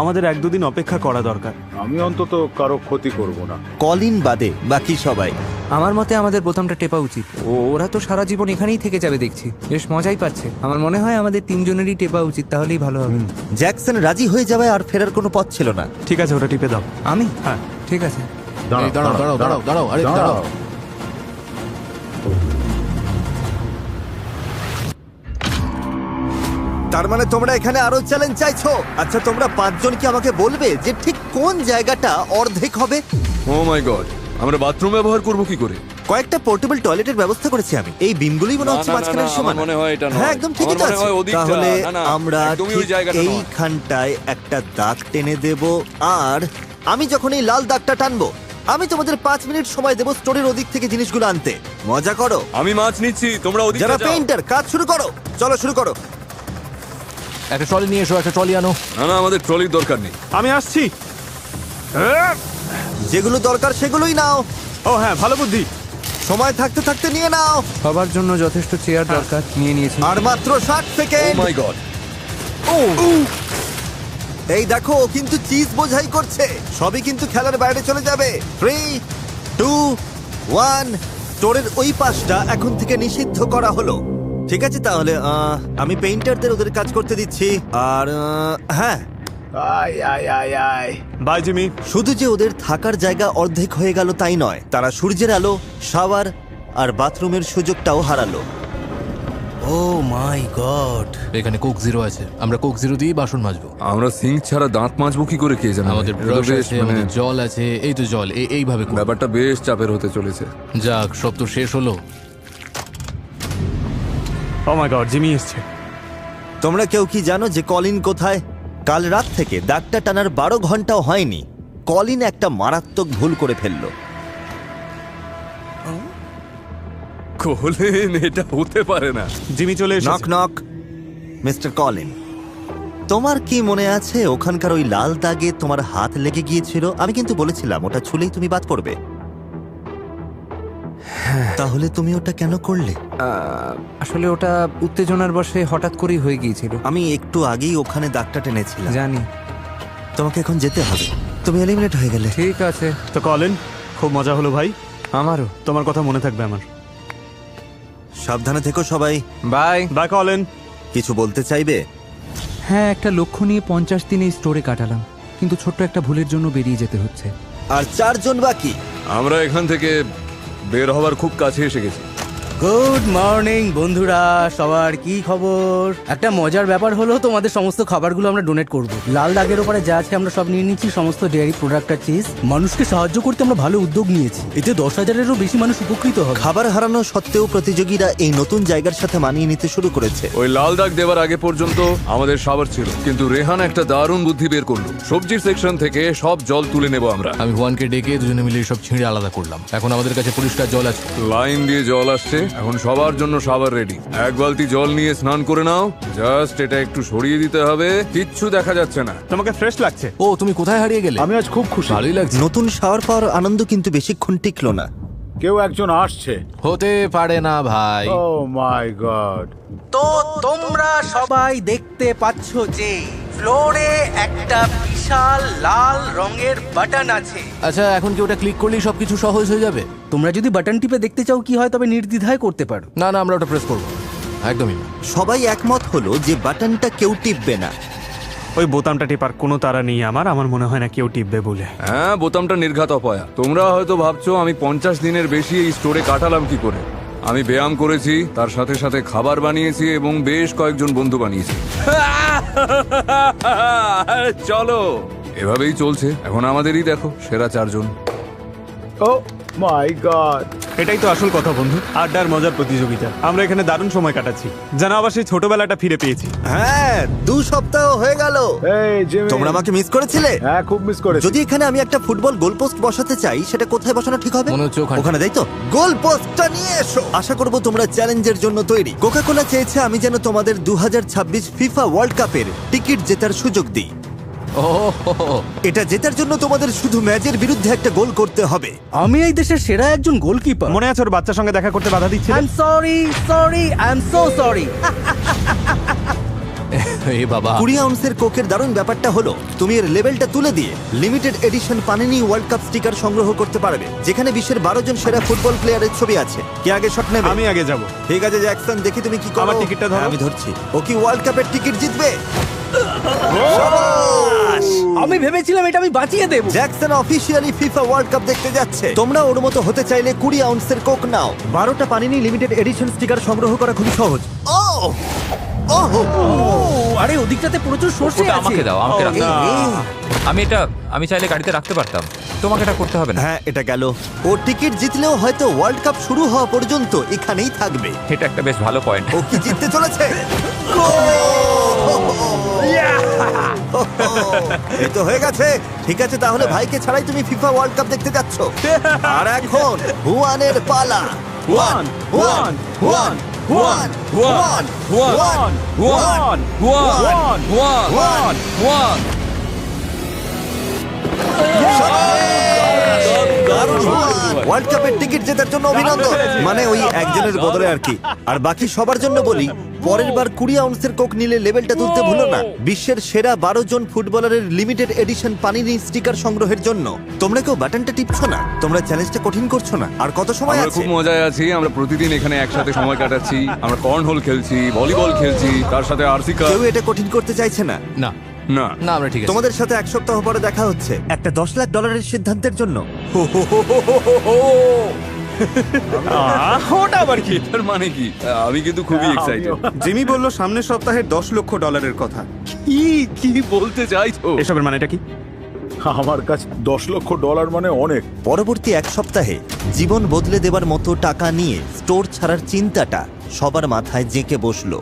আমাদের 1-2 দিন অপেক্ষা করা দরকার। আমি অন্তত কারো ক্ষতি করব না। কলিন বাদে বাকি সবাই। আমার মতে আমাদের বোতামটা টেপা উচিত। ওরা তো সারা জীবন এখানেই থেকে যাবে দেখছি, বেশ মজাই পাচ্ছে। আমার মনে হয় আমাদের 3 জনেরই টেপা উচিত, তাহলেই ভালো হবে। জ্যাকসন রাজি হয়ে যাওয়ায় আর ফেরার কোনো পথ ছিল না। ঠিক আছে, ওটা টিপে দাও। আমি? হ্যাঁ ঠিক আছে। দাঁড়াও দাঁড়াও দাঁড়াও দাঁড়াও, আরে দাঁড়াও। তার মানে তোমরা এখানে আরো চ্যালেঞ্জ চাইছো? আচ্ছা, তোমরা 5 জন কি আমাকে বলবে যে ঠিক কোন জায়গাটা অর্ধেক হবে? ও মাই গড, আমরা বাথরুম ব্যবহার করব কি করে? কয়েকটা পোর্টেবল টয়লেটের ব্যবস্থা করেছি আমি। এই বিমগুলোই মনে হচ্ছে মাঝখানের সমান। মনে হয় এটা নয়। হ্যাঁ, একদম ঠিকই তো আমার মনে আছে। হয় ওদিকটা। তাহলে না, না, আমরা একদমই ওই ঠিক জায়গাটা নয়। এইখানটায় একটা দাগ টেনে দেব। আর আমি যখন এই লাল দাগটা টানবো, আমি তোমাদের 5 মিনিট সময় দেব স্টোরের ওদিক থেকে জিনিসগুলো আনতে। মজা করো। আমি মাছ নিচ্ছি, তোমরা ওদিকে যারা যাও। পেইন্টার, কাজ শুরু করো। চলো শুরু করো। একটা ট্রলি নিয়ে এসো, একটা ট্রলি আনো। না না, আমাদের ট্রলির দরকার নেই। আমি আসছি। যেগুলো দরকার সেগুলোই নাও। ও হ্যাঁ, ভালো বুদ্ধি। সময় থাকতে থাকতে নিয়ে নাও। সবার জন্য যথেষ্ট চেয়ার দরকার, নিয়ে নিয়েছি। আর মাত্র 60 ও সেকেন্ড। মাই গড। এই দেখো, ও কিন্তু চিজ বোঝাই করছে। সবই কিন্তু খেলার বাইরে চলে যাবে। 3, 2, 1। স্টোরের ওই পাশটা এখন থেকে নিষিদ্ধ করা হলো। ঠিক আছে, তাহলে আমি পেইন্টারদের ওদের কাজ করতে দিচ্ছি। আর হ্যাঁ, বাই জিমি। শুধু যে ওদের থাকার জায়গা অর্ধেক হয়ে গেল তাই নয়, তারা সূর্যের আলো, শাওয়ার আর বাথরুমের সুযোগটাও হারালো। ও মাই গড, এখানে কোক জিরো আছে, আমরা কোক জিরো দিয়ে বাসন মাজবো। আমরা সিঙ্ক ছাড়া দাঁত মাজবো কি করে কে জানে? আমাদের ব্রাশ আছে, আমাদের জল আছে, এই তো জল, এইভাবে করবো। ব্যাপারটা বেশ চাপের হতে চলেছে। যাক, সব তো শেষ হলো। ও মাই গড, জিমি এসছে। তোমরা কেউ কি জানো যে কলিন কোথায়? কাল রাত থেকে দাগটা টানার 12 ঘন্টাও হয়নি, কলিন একটা মারাত্মক ভুল করে ফেললো। কলিন, এটা হতে পারে না। জিমি চলে এসেছে। Knock knock. মিস্টার কলিন, তোমার কি মনে আছে ওখানকার ওই লাল দাগে তোমার হাত লেগে গিয়েছিল? আমি কিন্তু বলেছিলাম ওটা ছুলেই তুমি বাদ পড়বে। তাহলে তুমি ওটা কেন করলে? আসলে ওটা উত্তেজনার বশে হঠাৎ করেই হয়ে গিয়েছিল। আমি একটু আগেই ওখানে দাগটা টেনেছিলাম। জানি। তোমাকে এখন যেতে হবে, তুমি এলিমিনেট হয়ে গেলে। ঠিক আছে। তো কলিন, খুব মজা হলো ভাই। আমারও। তোমার কথা মনে থাকবে আমার। সাবধানে থেকো সবাই। Bye bye Colin. কিছু বলতে চাইবে? হ্যাঁ, একটা লক্ষ্য নিয়ে 50 দিন এই স্টোরে কাটালাম, কিন্তু ছোট্ট একটা ভুলের জন্য বেরিয়ে যেতে হচ্ছে। আর 4 জন বাকি। আমরা এখান থেকে বের হওয়ার খুব কাছে এসে গেছি। গুড মর্নিং বন্ধুরা, সবার কি খবর? একটা মজার ব্যাপার হলো তোমাদের সমস্ত খাবারগুলো আমরা ডোনেট করব। লাল দাগের ওপরে যা আছে আমরা সব নিয়ে নিচ্ছি, সমস্ত ডেয়ারি প্রোডাক্ট আর চিজ। মানুষকে সাহায্য করতে আমরা ভালো উদ্যোগ নিয়েছি, এতে 10,000-এরও বেশি মানুষ উপকৃত হবে। খাবার হারানো সত্ত্বেও প্রতিযোগীরা এই নতুন জায়গার সাথে মানিয়ে নিতে শুরু করেছে। ওই লাল দাগ দেওয়ার আগে পর্যন্ত আমাদের সাবার ছিল, কিন্তু রেহান একটা দারুণ বুদ্ধি বের করলো। সবজির সেকশন থেকে সব জল তুলে নেব আমরা। আমি ওয়ানকে ডেকে দুজনে মিলে সব ছিঁড়ে আলাদা করলাম। এখন আমাদের কাছে পরিষ্কার জল আছে। লাইন দিয়ে জল আসছে, এখন সবার জন্য সাবার রেডি। 1 বালতি জল নিয়ে স্নান করে নাও। জাস্ট এটা একটু সরিয়ে দিতে হবে, কিচ্ছু দেখা যাচ্ছে না। তোমাকে ফ্রেশ লাগছে। ও, তুমি কোথায় হারিয়ে গেলে? আমি আজ খুব খুশি। ভালোই লাগছে। নতুন শাওয়ার পাওয়ার আনন্দ কিন্তু বেশিক্ষণ টিকলো না। কেউ একজন আসছে। হতে পারে না ভাই। ও মাই গড। তো তোমরা সবাই দেখতে পাচ্ছ যে ফ্লোরে একটা বিশাল লাল রঙের বাটন আছে। আচ্ছা, এখন কি ওটা ক্লিক করলেই সবকিছু সহজ হয়ে যাবে? তোমরা যদি বাটন টিপে দেখতে চাও কি হয়, তবে নির্দ্বিধায় করতে পারো। না না, আমরা ওটা প্রেস করবো। একদমই না। সবাই একমত হলো যে বাটনটা কেউ টিপবে না। ওই বোতামটা টিপার কোনো তারা নেই আমার মনে হয় না কেউ টিপবে বলে। হ্যাঁ, বোতামটা নির্ঘাত অপয়া। তোমরা হয়তো ভাবছো আমি 50 দিনের বেশি এই স্টোরে কাটালাম কি করে। আমি ব্যায়াম করেছি, তার সাথে সাথে খাবার বানিয়েছি এবং বেশ কয়েকজন বন্ধু বানিয়েছি। চলো, এভাবেই চলছে। এখন আমাদেরই দেখো, সেরা 4 জন। ও মাই গড। এটাই তো আসল কথা বন্ধু, আড্ডার মজার প্রতিযোগিতা। আমরা এখানে দারুণ সময় কাটাচ্ছি, যেন আবার সেই ছোটবেলাটা ফিরে পেয়েছি। হ্যাঁ, 2 সপ্তাহ হয়ে গেল। তোমরা আমাকে মিস করেছিলে? হ্যাঁ, খুব মিস করেছি। যদি এখানে আমি একটা ফুটবল গোলপোস্ট বসাতে চাই, সেটা কোথায় বসানো ঠিক হবে? মনে হচ্ছে ওখানে, তাই তো? গোলপোস্টটা নিয়ে এসো। আশা করব তোমরা চ্যালেঞ্জের জন্য তৈরি। কোকা-কোলা চেয়েছে আমি যেন তোমাদের 2026 ফিফা ওয়ার্ল্ড কাপের টিকিট জেতার সুযোগ দিই। এটা জেতার জন্য তোমাদের শুধু ম্যাচের বিরুদ্ধে একটা গোল করতে হবে। আমি এই দেশের সেরা একজন গোলকিপার। মনে আছে ওর বাচ্চার সঙ্গে দেখা করতে বাধা দিচ্ছে? I am sorry, I am so sorry. এই বাবা, 20 আউন্সের কোকের দারুণ ব্যাপারটা হলো তুমি এর লেভেলটা তুলে দিয়ে limited edition panini world cup sticker সংগ্রহ করতে পারবে, যেখানে বিশ্বের 12 জন সেরা ফুটবল প্লেয়ারের ছবি আছে। কে আগে শট নেবে? আমি আগে যাব। ঠিক আছে জ্যাকসন, দেখি তুমি কি করো। আমার টিকিটটা ধরো। আমি ধরছি। ও কি ওয়ার্ল্ড কাপের টিকিট জিতবে? আমি ভেবেছিলাম এটা আমি বাঁচিয়ে দেব। Jackson officially FIFA world cup দেখতে যাচ্ছে। তোমরা ওর মতো হতে চাইলে 20 আউন্সের কোক নাও। 12টা পানিনি লিমিটেড এডিশন স্টিকার সংগ্রহ করা খুব সহজ। আরে ওদিকটাতে প্রচুর সর্ষে ওটা আছে। আমাকে দাও, আমাকে রাখো। আমি চাইলে গাড়িতে রাখতে পারতাম, তোমাকে এটা করতে হবে না। হ্যাঁ, এটা গেল। ও টিকিট জিতলেও হয়তো ওয়ার্ল্ড কাপ শুরু হওয়া পর্যন্ত এখানেই থাকবে। এটা একটা বেশ ভালো পয়েন্ট। ও কি জিততে চলেছে? এই তো হয়ে গেছে। ঠিক আছে, তাহলে ভাইকে ছাড়াই তুমি ফিফা ওয়ার্ল্ড কাপ দেখতে যাচ্ছ। আর এখন হুয়ানের পালা। One one one one one one one one one one. World কাপের টিকিট জেতার জন্য অভিনন্দন। মানে ওই একজনের বদলে আর কি। আর বাকি সবার জন্য বলি, পরের বার 20 আউন্সের কোক নিলে লেভেলটা তুলতে ভুলো না। বিশ্বের সেরা 12 জন ফুটবলারের লিমিটেড এডিশন পানিনি স্টিকার সংগ্রহের জন্য। তোমরা কেউ বাটনটা টিপছো না, তোমরা চ্যালেঞ্জটা কঠিন করছো না। আর কত সময় আমরা আছে? খুব মজায় আছি। আমরা প্রতিদিন এখানে একসাথে সময় কাটাচ্ছি। আমরা কর্নহোল খেলছি, ভলিবল খেলছি, তার সাথে আরসি কাপ। কেউ এটা কঠিন করতে চাইছে না? না না না, আমরা ঠিক আছে। তোমাদের সাথে 1 সপ্তাহ পরে দেখা হচ্ছে একটা $10 লাখ সিদ্ধান্তের জন্য। ওটা আবার কি? এটার মানে কি? আমি কিন্তু খুবই এক্সাইটেড। জিমি বলল সামনের সপ্তাহে $10 লক্ষ কথা। কি বলতে চাইছো? এসবের মানেটা কি? আমার কাছে $10 লক্ষ মানে অনেক। পরবর্তী এক সপ্তাহে জীবন বদলে দেবার মতো টাকা নিয়ে স্টোর ছাড়ার চিন্তাটা সবার মাথায় জেঁকে বসলো।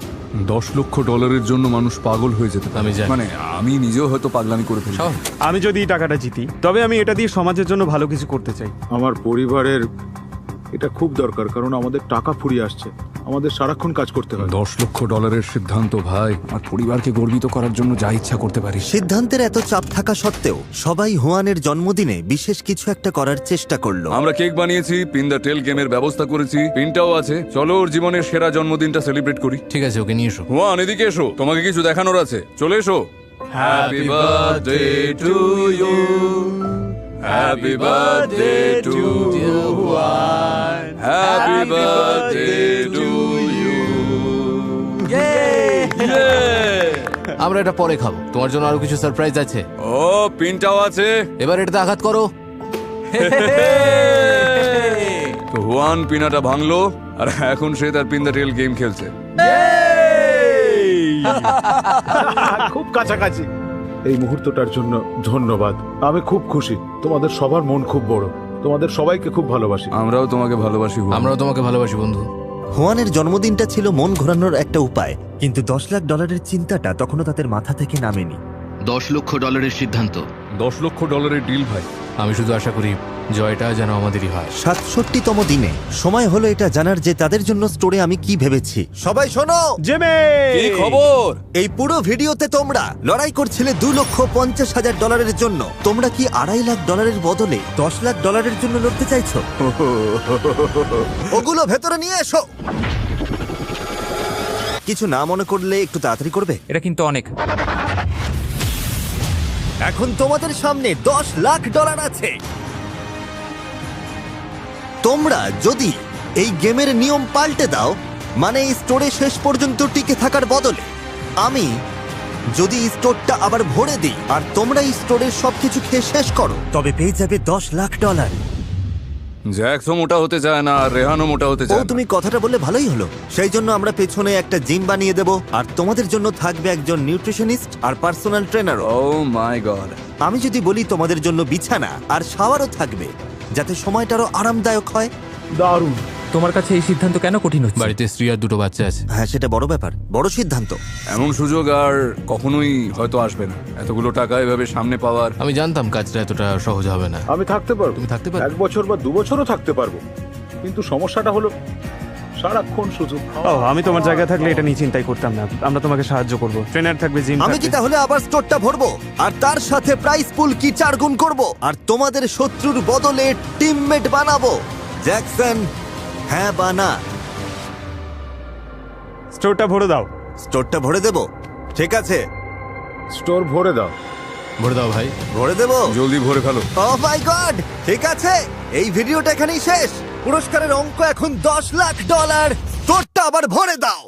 $10 লক্ষ জন্য মানুষ পাগল হয়ে যেতে পারে। আমি জানি। মানে আমি নিজেও হয়তো পাগলামি করে ফেলি। আমি যদি এই টাকাটা জিতি তবে আমি এটা দিয়ে সমাজের জন্য ভালো কিছু করতে চাই। আমার পরিবারের এটা খুব দরকার, কারণ আমাদের টাকা ফুরিয়ে আসছে, আমাদের সারাক্ষণ কাজ করতে হয়। $10 লক্ষ সিদ্ধান্ত ভাই, আমার পরিবারকে গর্বিত করার জন্য যা ইচ্ছা করতে পারি। সিদ্ধান্তের এত চাপ থাকা সত্ত্বেও সবাই হুয়ানের জন্মদিনে বিশেষ কিছু একটা করার চেষ্টা করলো। আমরা কেক বানিয়েছি, পিন দ্য টেল গেমের ব্যবস্থা করেছি, পিনটাও আছে। চলো ওর জীবনের সেরা জন্মদিনটা সেলিব্রেট করি। ঠিক আছে, ওকে নিয়ে এসো। হুয়ান এদিকে এসো, তোমাকে কিছু দেখানোর আছে, চলে এসো। Happy birthday to you, happy birthday to you, happy birthday to you. আমরা এটা পরে খাবো, তোমার জন্য আরো কিছু সারপ্রাইজ আছে। ও পিনটাও আছে। এবার এটাতে আঘাত করো। তো হুয়ান পিনাটা ভাঙলো আর এখন সে তার পিন দ্য টেল গেম খেলছে। খুব কাছাকাছি। এই মুহূর্তটার জন্য ধন্যবাদ, আমি খুব খুশি। তোমাদের সবার মন খুব বড়, তোমাদের সবাইকে খুব ভালোবাসি। আমরাও তোমাকে ভালোবাসি হুয়ান। আমরাও তোমাকে ভালোবাসি বন্ধু। হুয়ানের জন্মদিনটা ছিল মন ঘোরানোর একটা উপায়, কিন্তু $10 লাখ চিন্তাটা তখনও তাদের মাথা থেকে নামেনি। $10 লক্ষ সিদ্ধান্ত। $10 লক্ষ ডিল ভাই। আমি শুধু আশা করি জয়টা যেন আমাদেরই হয়। 67তম দিনে সময় হলো এটা জানার যে তাদের জন্য স্টোরে আমি কি ভেবেছি। সবাই শোনো, জেমে কি খবর? এই পুরো ভিডিওতে তোমরা লড়াই করছিলে $2,50,000 জন্য। তোমরা কি $2.5 লাখ বদলে $10 লাখ জন্য লড়তে চাইছো? ওগুলো ভেতরে নিয়ে এসো। কিছু না মনে করলে একটু তাড়াতাড়ি করবে। এটা কিন্তু অনেক। এখন তোমাদের সামনে $10 লাখ আছে। তোমরা যদি এই গেমের নিয়ম পাল্টে দাও, মানে এই স্টোরে শেষ পর্যন্ত টিকে থাকার বদলে আমি যদি এই স্টোরটা আবার ভরে দিই আর তোমরা এই স্টোরের সবকিছু খেয়ে শেষ করো, তবে পেয়ে যাবে $10 লাখ। জ্যাকসও মোটা হতে চায় না, আর রেহানও মোটা হতে চায় না। তুমি কথাটা বললে ভালোই হলো। সেই জন্য আমরা পেছনে একটা জিম বানিয়ে দেব, আর তোমাদের জন্য থাকবে একজন নিউট্রিশনিস্ট আর পার্সোনাল ট্রেনার। ও মাই গড। আমি যদি বলি তোমাদের জন্য বিছানা আর শাওয়ারও থাকবে, যাতে সময়টারও আরামদায়ক হয়। দারুণ। তোমার কাছে এই সিদ্ধান্ত কেন কঠিন হচ্ছে? বাড়িতে স্ত্রী আর 2 বাচ্চা আছে। হ্যাঁ, সেটা বড় ব্যাপার, বড় সিদ্ধান্ত। এমন সুযোগ আর কখনোই হয়তো আসবে না, এতগুলো টাকা এভাবে সামনে পাওয়ার। আমি জানতাম কাজটা এতটা সহজ হবে না। আমি থাকতে পারবো, তুমি থাকতে পারবে? 1 বছর বা 2 বছরও থাকতে পারবো, কিন্তু সমস্যাটা হলো সারাক্ষণ সুযোগ। আমি তোমার জায়গায় থাকলে এটা নিয়ে চিন্তাই করতাম না। আমরা তোমাকে সাহায্য করব, ট্রেনার থাকবে, জিম আমি কি তাহলে আবার স্টোরটা ভরবো আর তার সাথে প্রাইস পুল কি 4 গুণ করব, আর তোমাদের শত্রুর বদলে টিমমেট বানাবো। জ্যাকসন, হ্যাঁ বা না? স্টোরটা ভরে দাও। স্টোরটা ভরে দেব? ঠিক আছে, স্টোর ভরে দাও। ভরে দাও ভাই। ভরে দেব? জলদি ভরে ফেলো। ও মাই গড, ঠিক আছে, এই ভিডিওটা এখানেই শেষ। পুরস্কারের অঙ্ক এখন $10 লাখ। স্টোরটা আবার ভরে দাও।